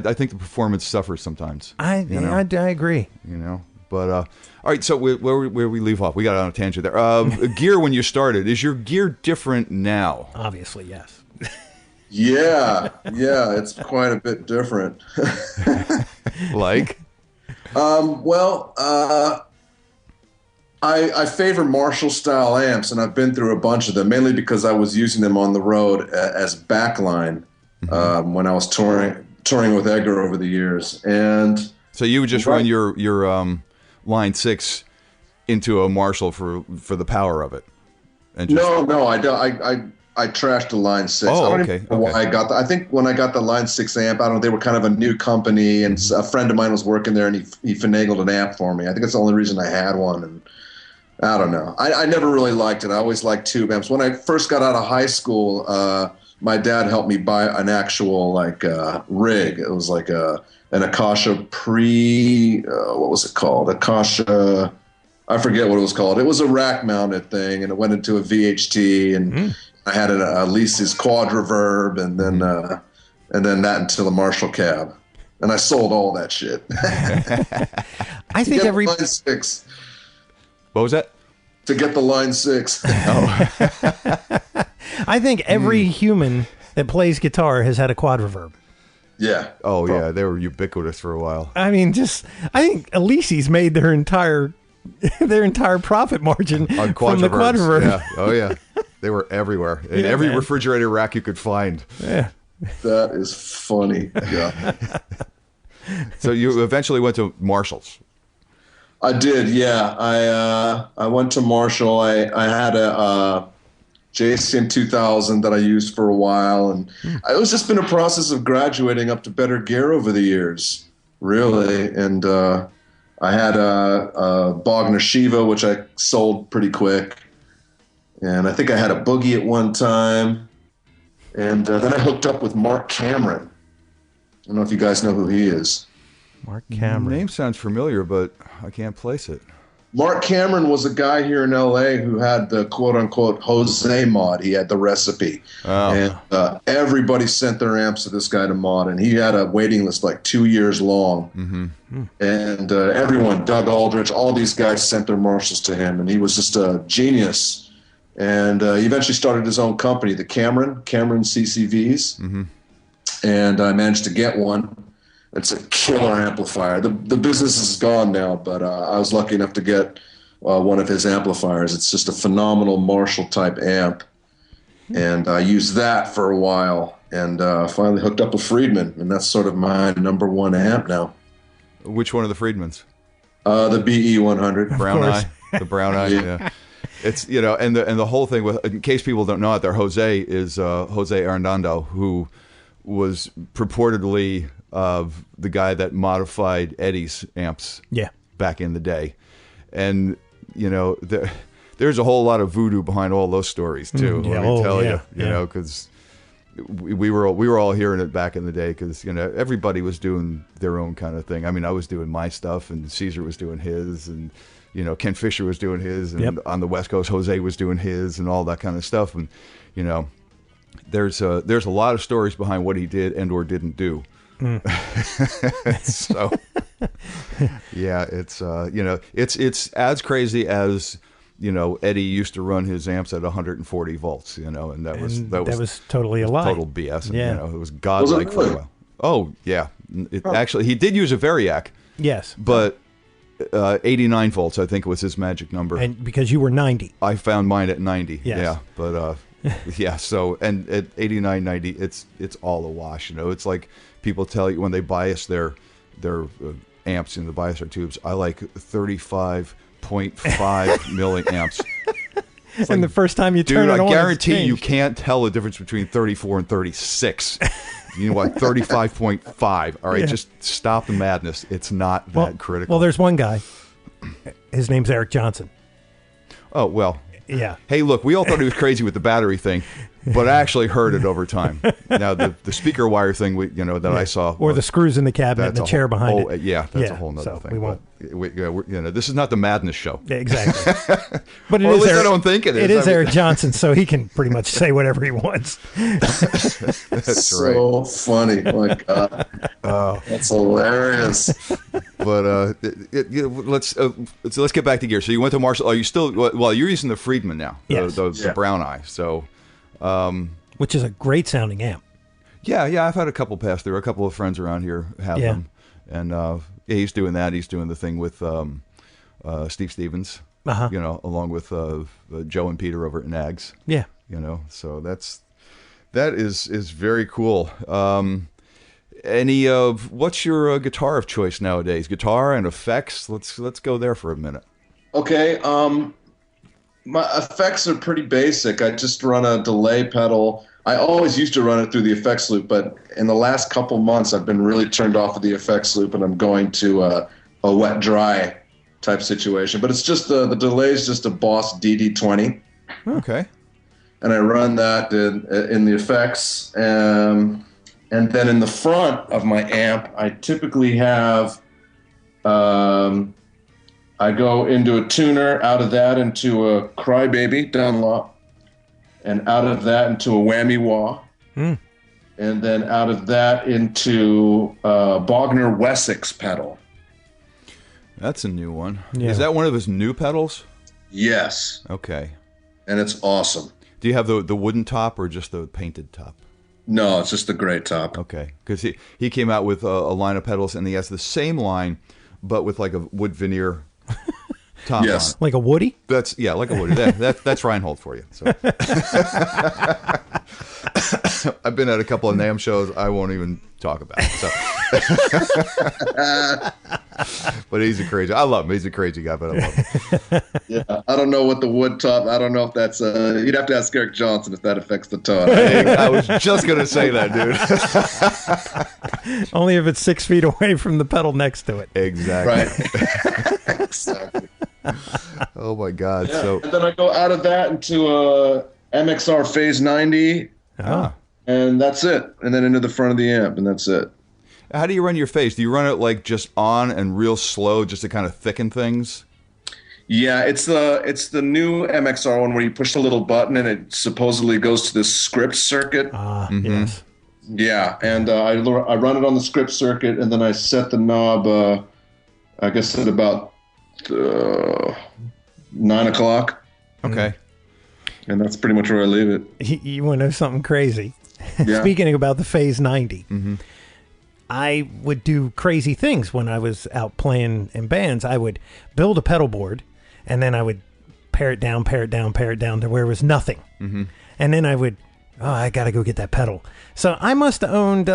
I think the performance suffers sometimes. I agree. You know, but all right. So where we leave off, we got on a tangent there. Gear when you started, is your gear different now? Obviously, yes. Yeah, it's quite a bit different. Like. I favor Marshall style amps, and I've been through a bunch of them, mainly because I was using them on the road as backline when I was touring with Edgar over the years. And so you would just run your line 6 into a Marshall for the power of it. And just... No, I don't. I trashed the line 6. Oh, okay. Why I got I think when I got the line 6 amp, they were kind of a new company, and a friend of mine was working there, and he finagled an amp for me. I think that's the only reason I had one, and I don't know. I never really liked it. I always liked tube amps. When I first got out of high school, my dad helped me buy an actual rig. It was like an Akasha what was it called? Akasha, I forget what it was called. It was a rack-mounted thing, and it went into a VHT, and I had a Lisa's quad reverb, and then that into the Marshall cab, and I sold all that shit. I think every line 6. What was that? To get the line 6. I think every human that plays guitar has had a quad reverb. Yeah. Oh yeah, they were ubiquitous for a while. I mean, I think Elise's made their entire profit margin from the quad reverb. Yeah. Oh yeah. They were everywhere. In every refrigerator rack you could find. Yeah. That is funny. Yeah. So you eventually went to Marshall's. I did, yeah. I went to Marshall. I had a JCM 2000 that I used for a while, and it was just been a process of graduating up to better gear over the years, really. And I had a Bogner Shiva, which I sold pretty quick. And I think I had a Boogie at one time. And then I hooked up with Mark Cameron. I don't know if you guys know who he is. Mark Cameron. Name sounds familiar, but I can't place it. Mark Cameron was a guy here in L.A. who had the quote-unquote Jose mod. He had the recipe. Oh. And everybody sent their amps to this guy to mod, and he had a waiting list like 2 years long. Mm-hmm. And everyone, Doug Aldrich, all these guys sent their Marshalls to him, and he was just a genius. And he eventually started his own company, the Cameron CCVs. Mm-hmm. And I managed to get one. It's a killer amplifier. The business is gone now, but I was lucky enough to get one of his amplifiers. It's just a phenomenal Marshall-type amp. And I used that for a while, and finally hooked up with Friedman, and that's sort of my #1 amp now. Which one of the Friedmans? The BE100. Brown Eye. The Brown Eye, yeah. It's, you know, and the whole thing, with, in case people don't know it, there, Jose is Jose Hernando, who was purportedly the guy that modified Eddie's amps back in the day. And, you know, there's a whole lot of voodoo behind all those stories, too, let me tell you. You know, because we were all hearing it back in the day, because, you know, everybody was doing their own kind of thing. I mean, I was doing my stuff, and Caesar was doing his, and, you know, Ken Fisher was doing his, and on the West Coast, Jose was doing his, and all that kind of stuff. And, you know, there's a lot of stories behind what he did and or didn't do. So yeah, it's you know, it's as crazy as, you know, Eddie used to run his amps at 140 volts, you know, and that was totally a lie, total BS. And, you know, it was godlike for a while. Oh yeah, actually he did use a Variac. Yes, but 89 volts, I think was his magic number. And because you were 90. I found mine at 90. Yes. Yeah, but yeah. So and at 89, 90, it's all a wash. You know, it's like people tell you when they bias their amps in the biaser tubes. I like 35.5 milliamps. And like, the first time you turn it on, I guarantee you can't tell the difference between 34 and 36. You know what? 35.5. All right, just stop the madness. It's not that critical. Well, there's one guy. His name's Eric Johnson. Oh, well. Yeah. Hey, look, we all thought he was crazy with the battery thing, but I actually heard it over time. Now, the speaker wire thing, that I saw. Or the screws in the cabinet and the chair behind it. Yeah, that's a whole nother thing. We won't. This is not the madness show. Exactly. But at least I don't think it is. It is Eric Johnson, so he can pretty much say whatever he wants. That's so funny. My God. That's hilarious. But let's get back to gear. So you went to Marshall. Are you still? Well, you're using the Friedman now. Yes. The Brown Eye. So, which is a great sounding amp. Yeah. I've had a couple pass through. A couple of friends around here have them, and he's doing that. He's doing the thing with Steve Stevens. Along with Joe and Peter over at Nags. Yeah. So that is very cool. What's your guitar of choice nowadays? Guitar and effects. Let's go there for a minute. Okay. My effects are pretty basic. I just run a delay pedal. I always used to run it through the effects loop, but in the last couple months, I've been really turned off of the effects loop, and I'm going to a wet dry type situation. But it's just the delay is just a Boss DD20. Okay. And I run that in the effects. And then in the front of my amp, I typically have, I go into a tuner, out of that into a Crybaby Dunlop, and out of that into a Whammy Wah, and then out of that into a Bogner Wessex pedal. That's a new one. Yeah. Is that one of his new pedals? Yes. Okay. And it's awesome. Do you have the wooden top or just the painted top? No, it's just the gray top. Okay, because he came out with a line of pedals, and he has the same line, but with like a wood veneer top. Yes, like a Woody. That's like a Woody. That's Reinhold for you. So. I've been at a couple of NAMM shows I won't even talk about. So. But he's a crazy. I love him. He's a crazy guy, but I love him. Yeah, I don't know what the wood top. I don't know if that's. You'd have to ask Eric Johnson if that affects the tone. I was just gonna say that, dude. Only if it's 6 feet away from the pedal next to it. Exactly. Right. Exactly. Oh my God! Yeah. So and then I go out of that into a MXR Phase 90. And that's it. And then into the front of the amp, and that's it. How do you run your phase? Do you run it like just on and real slow, just to kind of thicken things? Yeah, it's the new MXR one where you push the little button and it supposedly goes to this script circuit. Yes. Yeah, and I run it on the script circuit, and then I set the knob, I guess at about 9 o'clock. Okay. And that's pretty much where I leave it. You want to know something crazy? Yeah. Speaking about the Phase 90, I would do crazy things when I was out playing in bands. I would build a pedal board, and then I would pare it down to where it was nothing. And then I would, I got to go get that pedal. So I must have owned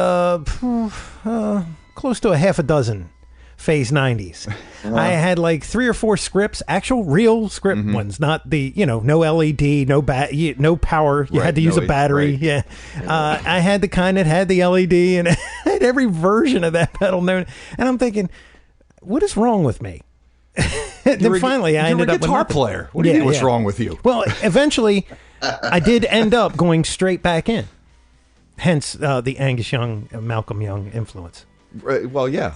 close to a half a dozen Phase 90s. I had like 3 or 4 scripts, actual real script ones, not the, no LED, no power. You had to use a battery. Right. Yeah. I had the kind that had the LED, and I had every version of that pedal known. And I'm thinking, what is wrong with me? Then finally I ended up with a guitar player. What do you mean what's wrong with you? Well, eventually I did end up going straight back in. Hence the Angus Young, Malcolm Young influence. Well, yeah.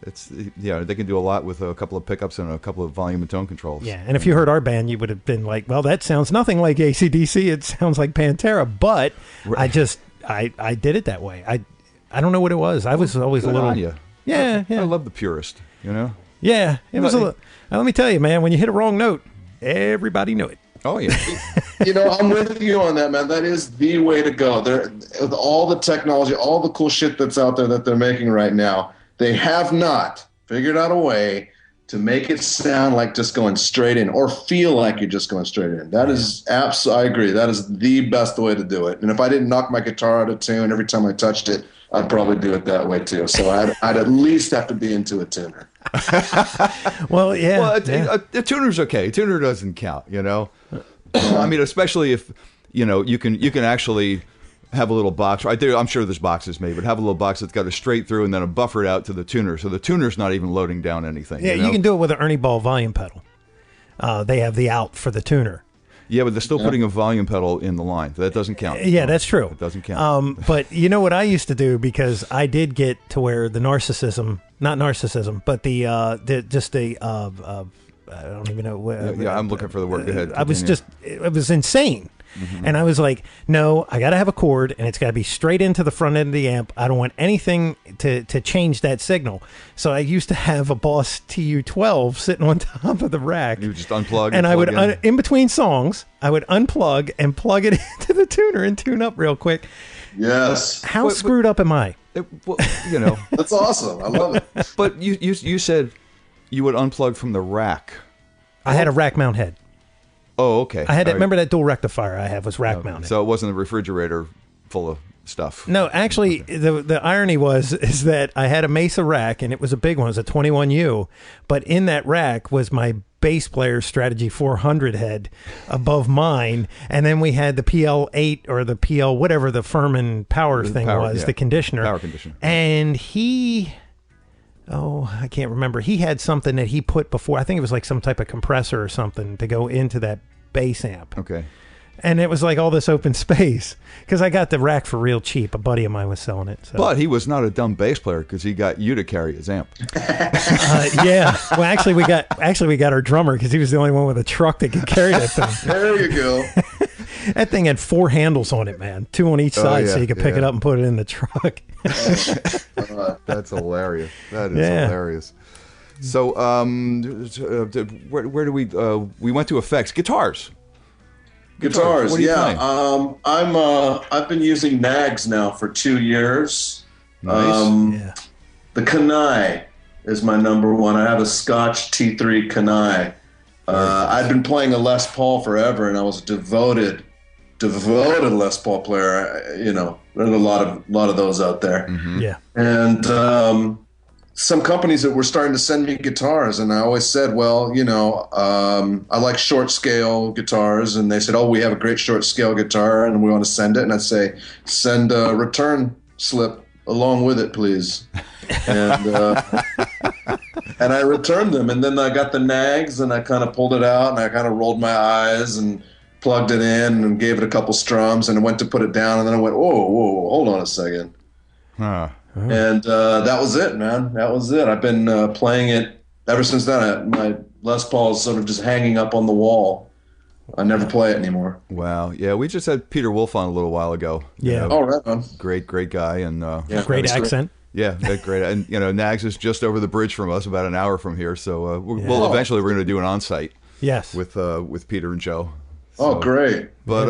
It's they can do a lot with a couple of pickups and a couple of volume and tone controls. Yeah, and if you heard our band, you would have been like, "Well, that sounds nothing like AC/DC. It sounds like Pantera." But I did it that way. I don't know what it was. I was always a little. Yeah. I love the purist. Yeah, it was let me tell you, man. When you hit a wrong note, everybody knew it. Oh yeah. I'm with you on that, man. That is the way to go. With all the technology, all the cool shit that's out there that they're making right now, they have not figured out a way to make it sound like just going straight in or feel like you're just going straight in. That is absolutely, I agree. That is the best way to do it. And if I didn't knock my guitar out of tune every time I touched it, I'd probably do it that way too. So I'd at least have to be into a tuner. Well, yeah. Well, a tuner's okay. A tuner doesn't count, you know? I mean, especially if, you know, you can actually have a little box. I'm sure there's boxes made, but have a little box that's got a straight through and then a buffer out to the tuner. So the tuner's not even loading down anything. Yeah, you know? you can do it with an Ernie Ball volume pedal. They have the out for the tuner. Yeah, but they're still putting a volume pedal in the line. That doesn't count. Yeah, that's true. It doesn't count. But you know what I used to do, because I did get to where the not narcissism, but I don't even know. I'm looking for the word. Go ahead. It was insane. Mm-hmm. And I was like, no, I got to have a cord, and it's got to be straight into the front end of the amp. I don't want anything to change that signal. So I used to have a Boss TU-12 sitting on top of the rack. You would just unplug. And I would, in between songs, I would unplug and plug it into the tuner and tune up real quick. Yes. How screwed up am I? Well, you know. That's awesome. I love it. But you said you would unplug from the rack. I had a rack mount head. Oh, okay. I had remember that dual rectifier I have was rack mounted. So it wasn't a refrigerator full of stuff. No, actually, the irony is that I had a Mesa rack, and it was a big one. It was a 21U. But in that rack was my bass player's Strategy 400 head above mine. And then we had the PL8 or the PL, whatever the Furman power thing was, the conditioner. Power conditioner. And I can't remember. He had something that he put before. I think it was like some type of compressor or something to go into that bass amp. Okay. And it was like all this open space, because I got the rack for real cheap. A buddy of mine was selling it. So. But he was not a dumb bass player, because he got you to carry his amp. Yeah. Well, actually, we got our drummer, because he was the only one with a truck that could carry that thing. There you go. That thing had 4 handles on it, man. 2 on each side, so you could pick it up and put it in the truck. That's hilarious. That is hilarious. So, where do we went to effects? Guitars. Guitars, what are you playing? I've been using Nags now for 2 years. Nice. The Kanai is my number one. I have a Scotch T3 Kanai. I'd been playing a Les Paul forever, and I was a devoted Les Paul player. You know, there's a lot of those out there. Mm-hmm. Yeah. And some companies that were starting to send me guitars, and I always said, well, you know, I like short scale guitars, and they said, oh, we have a great short scale guitar, and we want to send it. And I'd say, send a return slip along with it, please. And and I returned them, and then I got the Nags, and I kind of pulled it out, and I kind of rolled my eyes and plugged it in and gave it a couple strums, and I went to put it down, and then I went, whoa, hold on a second. Huh. And that was it, man. That was it. I've been playing it ever since then. My Les Paul is sort of just hanging up on the wall. I never play it anymore. Wow. Yeah, we just had Peter Wolf on a little while ago. Yeah. Oh, right on. Great guy. And great accent. Yeah, great. And, you know, Nags is just over the bridge from us, about an hour from here. So eventually we're going to do an on-site. Yes. With Peter and Joe. So, great. But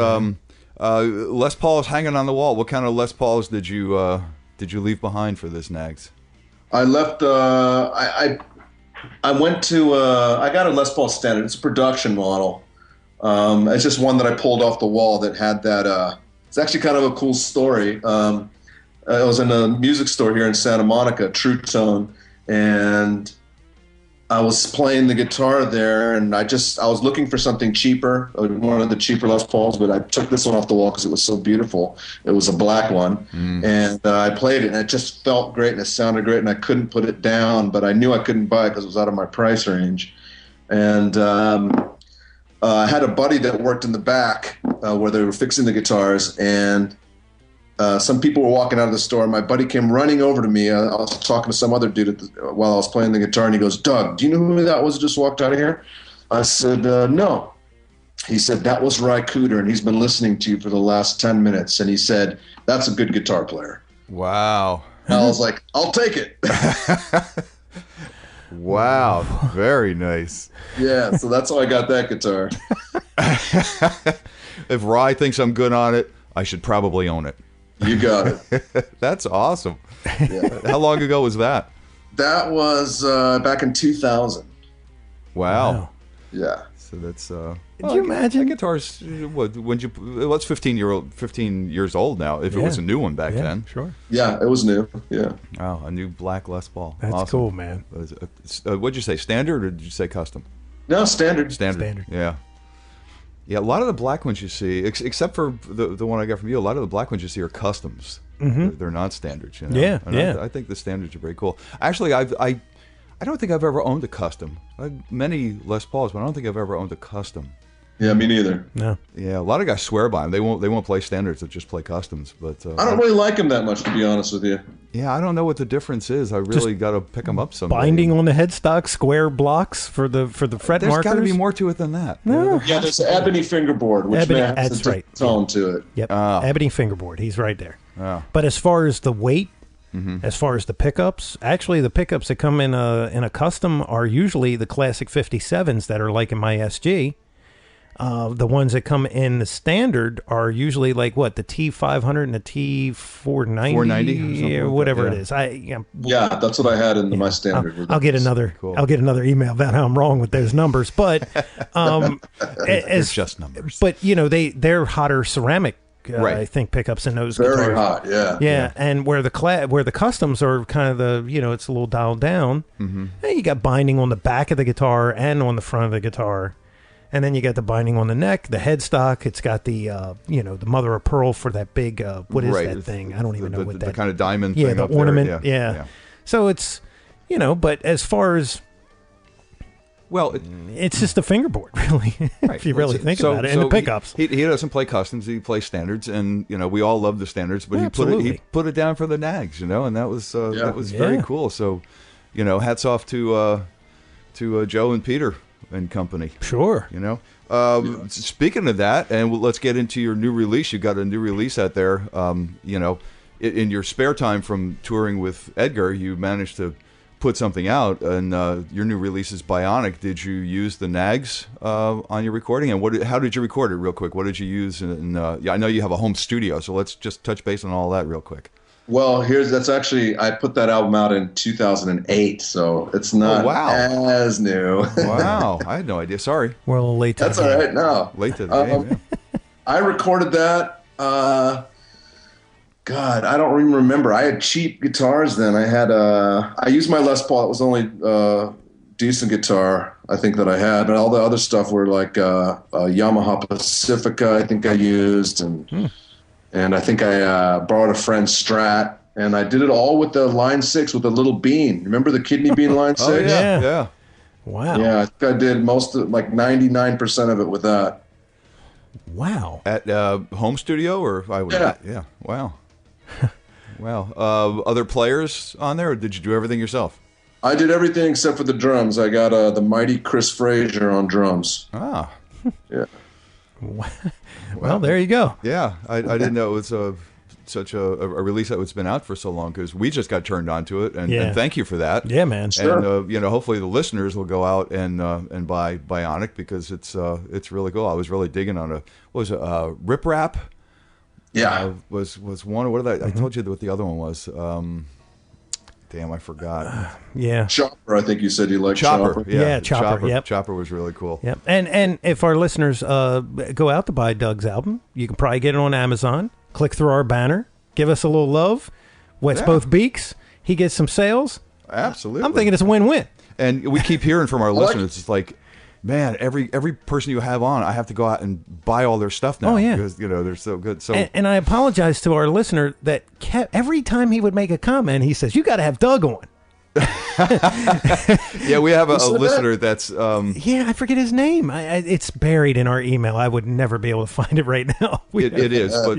Les Paul is hanging on the wall. What kind of Les Pauls did you leave behind for this Nags? I left. I went to. I got a Les Paul Standard. It's a production model. It's just one that I pulled off the wall that had that. It's actually kind of a cool story. I was in a music store here in Santa Monica, True Tone, and I was playing the guitar there, and I was looking for something cheaper, one of the cheaper Les Pauls, but I took this one off the wall because it was so beautiful. It was a black one, and I played it, and it just felt great, and it sounded great, and I couldn't put it down, but I knew I couldn't buy it because it was out of my price range. And I had a buddy that worked in the back where they were fixing the guitars, and some people were walking out of the store. My buddy came running over to me. I was talking to some other dude while I was playing the guitar, and he goes, "Doug, do you know who that was that just walked out of here?" I said, "No." He said, "That was Ry Cooder, and he's been listening to you for the last 10 minutes." And he said, "That's a good guitar player." Wow. And I was like, "I'll take it." Wow. Very nice. Yeah, so that's how I got that guitar. If Ry thinks I'm good on it, I should probably own it. You got it. That's awesome. Yeah. How long ago was that? That was back in 2000. Wow. Yeah. So that's. Could you imagine? Guitars. What's 15 years old now? If it was a new one back then. Sure. Yeah, it was new. Yeah. Wow, a new black Les Paul. That's awesome. cool, man. What'd you say? Standard or did you say custom? No, standard. Standard. Yeah. Yeah, a lot of the black ones you see, except for the one I got from you, a lot of the black ones you see are customs. Mm-hmm. They're not standards. You know? Yeah, and I think the standards are very cool. Actually, I don't think I've ever owned a custom. I have many Les Pauls, but I don't think I've ever owned a custom. Yeah, me neither. No. Yeah, a lot of guys swear by them. They won't play standards. They just play customs. But I don't really like them that much, to be honest with you. Yeah, I don't know what the difference is. I really got to pick them up someday. Binding on the headstock, square blocks for the fret There's markers. got to be more to it than that. No. Yeah, there's an ebony fingerboard, which has a tone to it. Yep, ebony fingerboard. He's right there. Oh. But as far as the weight, as far as the pickups, actually the pickups that come in a custom are usually the classic 57s that are like in my SG. The ones that come in the standard are usually like what, the T500 and the T490, 490 or whatever it is. Yeah, that's what I had in my standard. I'll get another. Cool. I'll get another email about how I'm wrong with those numbers, but they're just numbers. But they're hotter ceramic. Right. I think pickups in those very guitars. hot, yeah. And where the customs are kind of it's a little dialed down. Mm-hmm. You got binding on the back of the guitar and on the front of the guitar. And then you got the binding on the neck, the headstock. It's got the, the mother of pearl for that big, what is that thing? I don't even know what that. The kind of diamond thing the up ornament. There. Yeah. So it's, but as far as, well, it's just a fingerboard, really, if you really think about it, and the pickups. He doesn't play customs; he plays standards, and we all love the standards. But he put it down for the nags, and that was very cool. So, hats off to Joe and Peter and company. Sure. Speaking of that, and let's get into your new release. You got a new release out there. In your spare time from touring with Edgar, you managed to put something out, and your new release is Bionic. Did you use the nags on your recording, and how did you record it, real quick? What did you use? And I know you have a home studio, so let's just touch base on all that real quick. Well, I put that album out in 2008, so it's not as new. Wow, I had no idea. Sorry. We're a little late to That's all right. No. Late to the game, yeah. I recorded that. God, I don't even remember. I had cheap guitars then. I used my Les Paul. It was only decent guitar, I think, that I had. But all the other stuff were like Yamaha Pacifica, I think I used, and I think I borrowed a friend's Strat, and I did it all with the Line 6 with the little bean. Remember the kidney bean Line 6? Oh, yeah. Wow. Yeah, I think I did most of 99% of it with that. Wow. At home studio, or yeah. Wow. Wow. Other players on there, or did you do everything yourself? I did everything except for the drums. I got the mighty Chris Frazier on drums. Ah. Yeah. Well, there you go. Yeah, I didn't know it was such a release that was been out for so long, because we just got turned on to it, and thank you for that. Yeah, man. Sure. And hopefully the listeners will go out and buy Bionic, because it's really cool. I was really digging on Rip Rap. Yeah, was one. What did I told you what the other one was? Damn, I forgot. Yeah. Chopper, I think you said you liked Chopper. Yeah, Chopper. Yep. Chopper was really cool. Yep. And if our listeners go out to buy Doug's album, you can probably get it on Amazon. Click through our banner. Give us a little love. Wets both beaks. He gets some sales. Absolutely. I'm thinking it's a win-win. And we keep hearing from our listeners. It's like, man, every person you have on, I have to go out and buy all their stuff now. Oh, yeah. Because, they're so good. So, and I apologize to our listener that every time he would make a comment, he says, you got to have Doug on. Yeah, we have a listener that's... I forget his name. It's buried in our email. I would never be able to find it right now. It is, but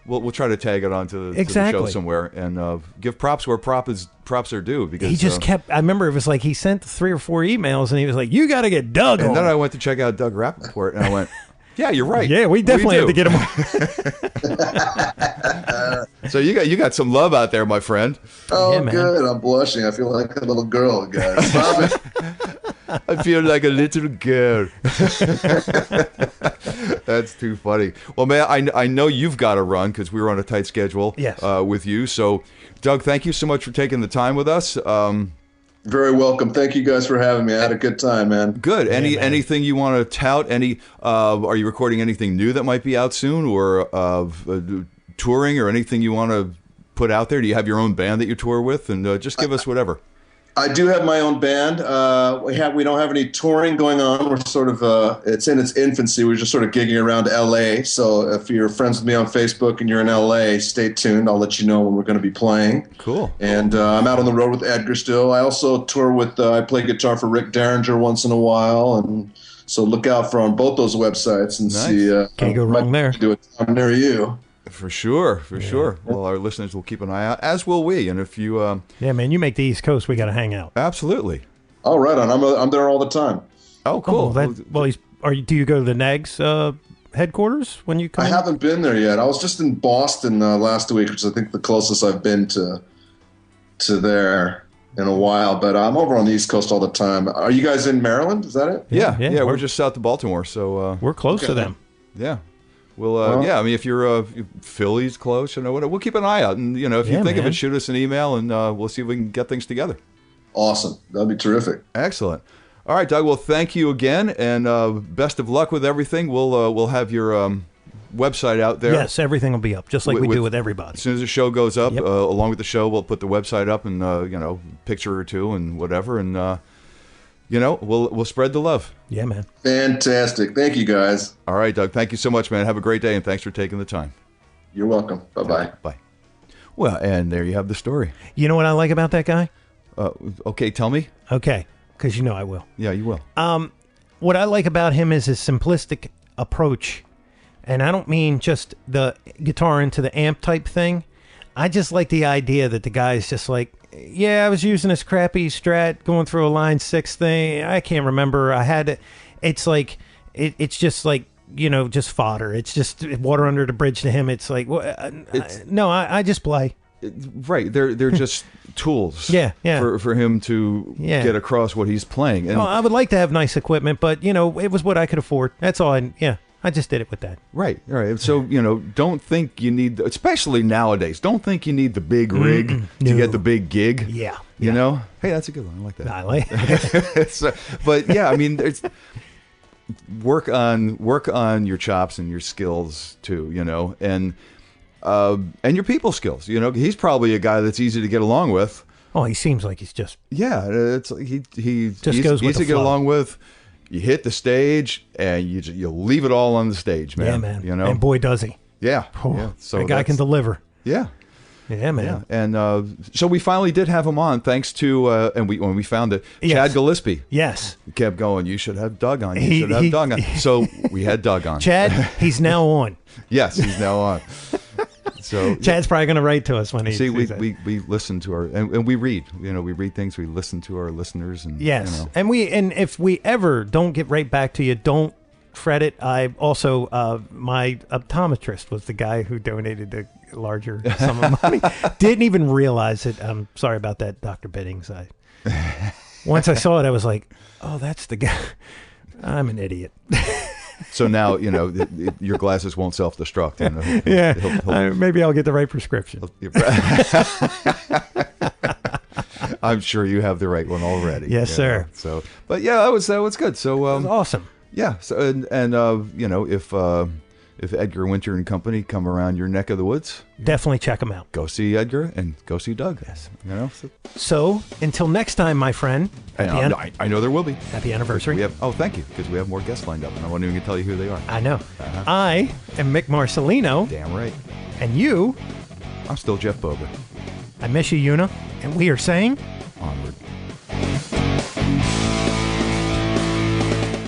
we'll try to tag it onto the show somewhere, and give props where props are due, because he just kept. I remember it was like he sent 3 or 4 emails, and he was like, "You got to get Doug on." And then I went to check out Doug Rappoport, and I went, "Yeah, you're right. Yeah, we definitely have to get him on." So you got some love out there, my friend. Oh, yeah, good. I'm blushing. I feel like a little girl, guys. Stop it. I feel like a little girl. That's too funny. Well, man, I know you've got to run, because we were on a tight schedule yes. With you. So, Doug, thank you so much for taking the time with us. Very welcome. Thank you guys for having me. I had a good time, man. Good. Anything you want to tout? Are you recording anything new that might be out soon, or touring, or anything you want to put out there? Do you have your own band that you tour with? And just give us whatever. I do have my own band. We don't have any touring going on. We're sort of it's in its infancy. We're just sort of gigging around LA. So if you're friends with me on Facebook and you're in LA, stay tuned. I'll let you know when we're going to be playing. Cool. And I'm out on the road with Edgar still. I also tour with. I play guitar for Rick Derringer once in a while, and so look out for on both those websites and see. Can't go wrong there. Do a time near you. For sure. Well, our listeners will keep an eye out, as will we. And if you, yeah, man, you make the East Coast, we got to hang out. Absolutely. All right, I'm there all the time. Oh, cool. Do you go to the NAGS headquarters when you come? I haven't been there yet. I was just in Boston last week, which is I think the closest I've been to there in a while. But I'm over on the East Coast all the time. Are you guys in Maryland? Is that it? Yeah. We're just south of Baltimore, so we're close to them. Yeah. Well, yeah. I mean, if you're Philly's close, we'll keep an eye out, and if you think of it, shoot us an email, and we'll see if we can get things together. Awesome, that'd be terrific. Excellent. All right, Doug. Well, thank you again, and best of luck with everything. We'll have your website out there. Yes, everything will be up, just like we do with everybody. As soon as the show goes up, along with the show, we'll put the website up, and picture or two, and whatever, and we'll spread the love. Yeah, man. Fantastic. Thank you, guys. All right, Doug. Thank you so much, man. Have a great day, and thanks for taking the time. You're welcome. Bye-bye. Bye. Well, and there you have the story. You know what I like about that guy? Okay, tell me. Okay, because I will. Yeah, you will. What I like about him is his simplistic approach. And I don't mean just the guitar into the amp type thing. I just like the idea that the guy's just like, yeah, I was using this crappy Strat going through a Line 6 thing. I can't remember. I had it. It's like, it's just like, just fodder. It's just water under the bridge to him. It's like, I just play. Right. They're just tools. Yeah. For him to get across what he's playing. And I would like to have nice equipment, but, it was what I could afford. That's all. I just did it with that. Right. So, don't think you need, especially nowadays, don't think you need the big rig to get the big gig. Yeah. Hey, that's a good one. I like that. I like it. But yeah, I mean, it's work on your chops and your skills too, and your people skills. He's probably a guy that's easy to get along with. Oh, he seems like he's just. Yeah. It's like he's goes with easy to get along with. You hit the stage, and you leave it all on the stage, man. Yeah, man. And boy, does he. Yeah. So that guy can deliver. Yeah. Yeah, man. Yeah. And so we finally did have him on, thanks to when we found it, Chad Gillespie. Yes. He kept going, you should have Doug on. You should have Doug on. So we had Doug on. Chad, he's now on. Yes, he's now on. So Chad's probably going to write to us when he see. We listen to our and we read. We read things. We listen to our listeners. And yes, and if we ever don't get right back to you, don't fret it. I also my optometrist was the guy who donated a larger sum of money. Didn't even realize it. I'm sorry about that, Dr. Biddings. Once I saw it, I was like, oh, that's the guy. I'm an idiot. So now, your glasses won't self-destruct. Maybe I'll get the right prescription. I'm sure you have the right one already. Yes, sir. So, but yeah, that was good. So, it was awesome. Yeah. So, if Edgar Winter and company come around your neck of the woods, definitely check them out. Go see Edgar and go see Doug. Yes. So until next time, my friend. I know there will be. Happy anniversary. Thank you, because we have more guests lined up, and I won't even tell you who they are. I know. I am Mick Marcelino. Damn right. And you? I'm still Jeff Bober. I miss you, Una, and we are saying onward.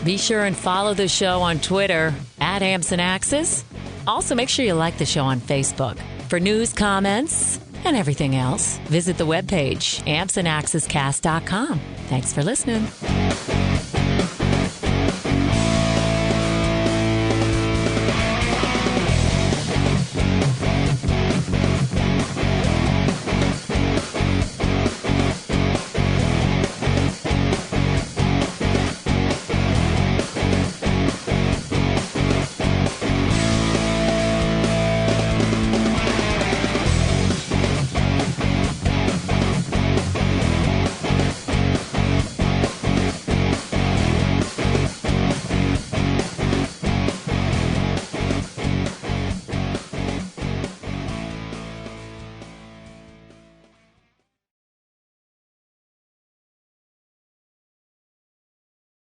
Be sure and follow the show on Twitter @AmpsandAxes. Also, make sure you like the show on Facebook. For news, comments, and everything else, visit the webpage ampsandaxescast.com. Thanks for listening.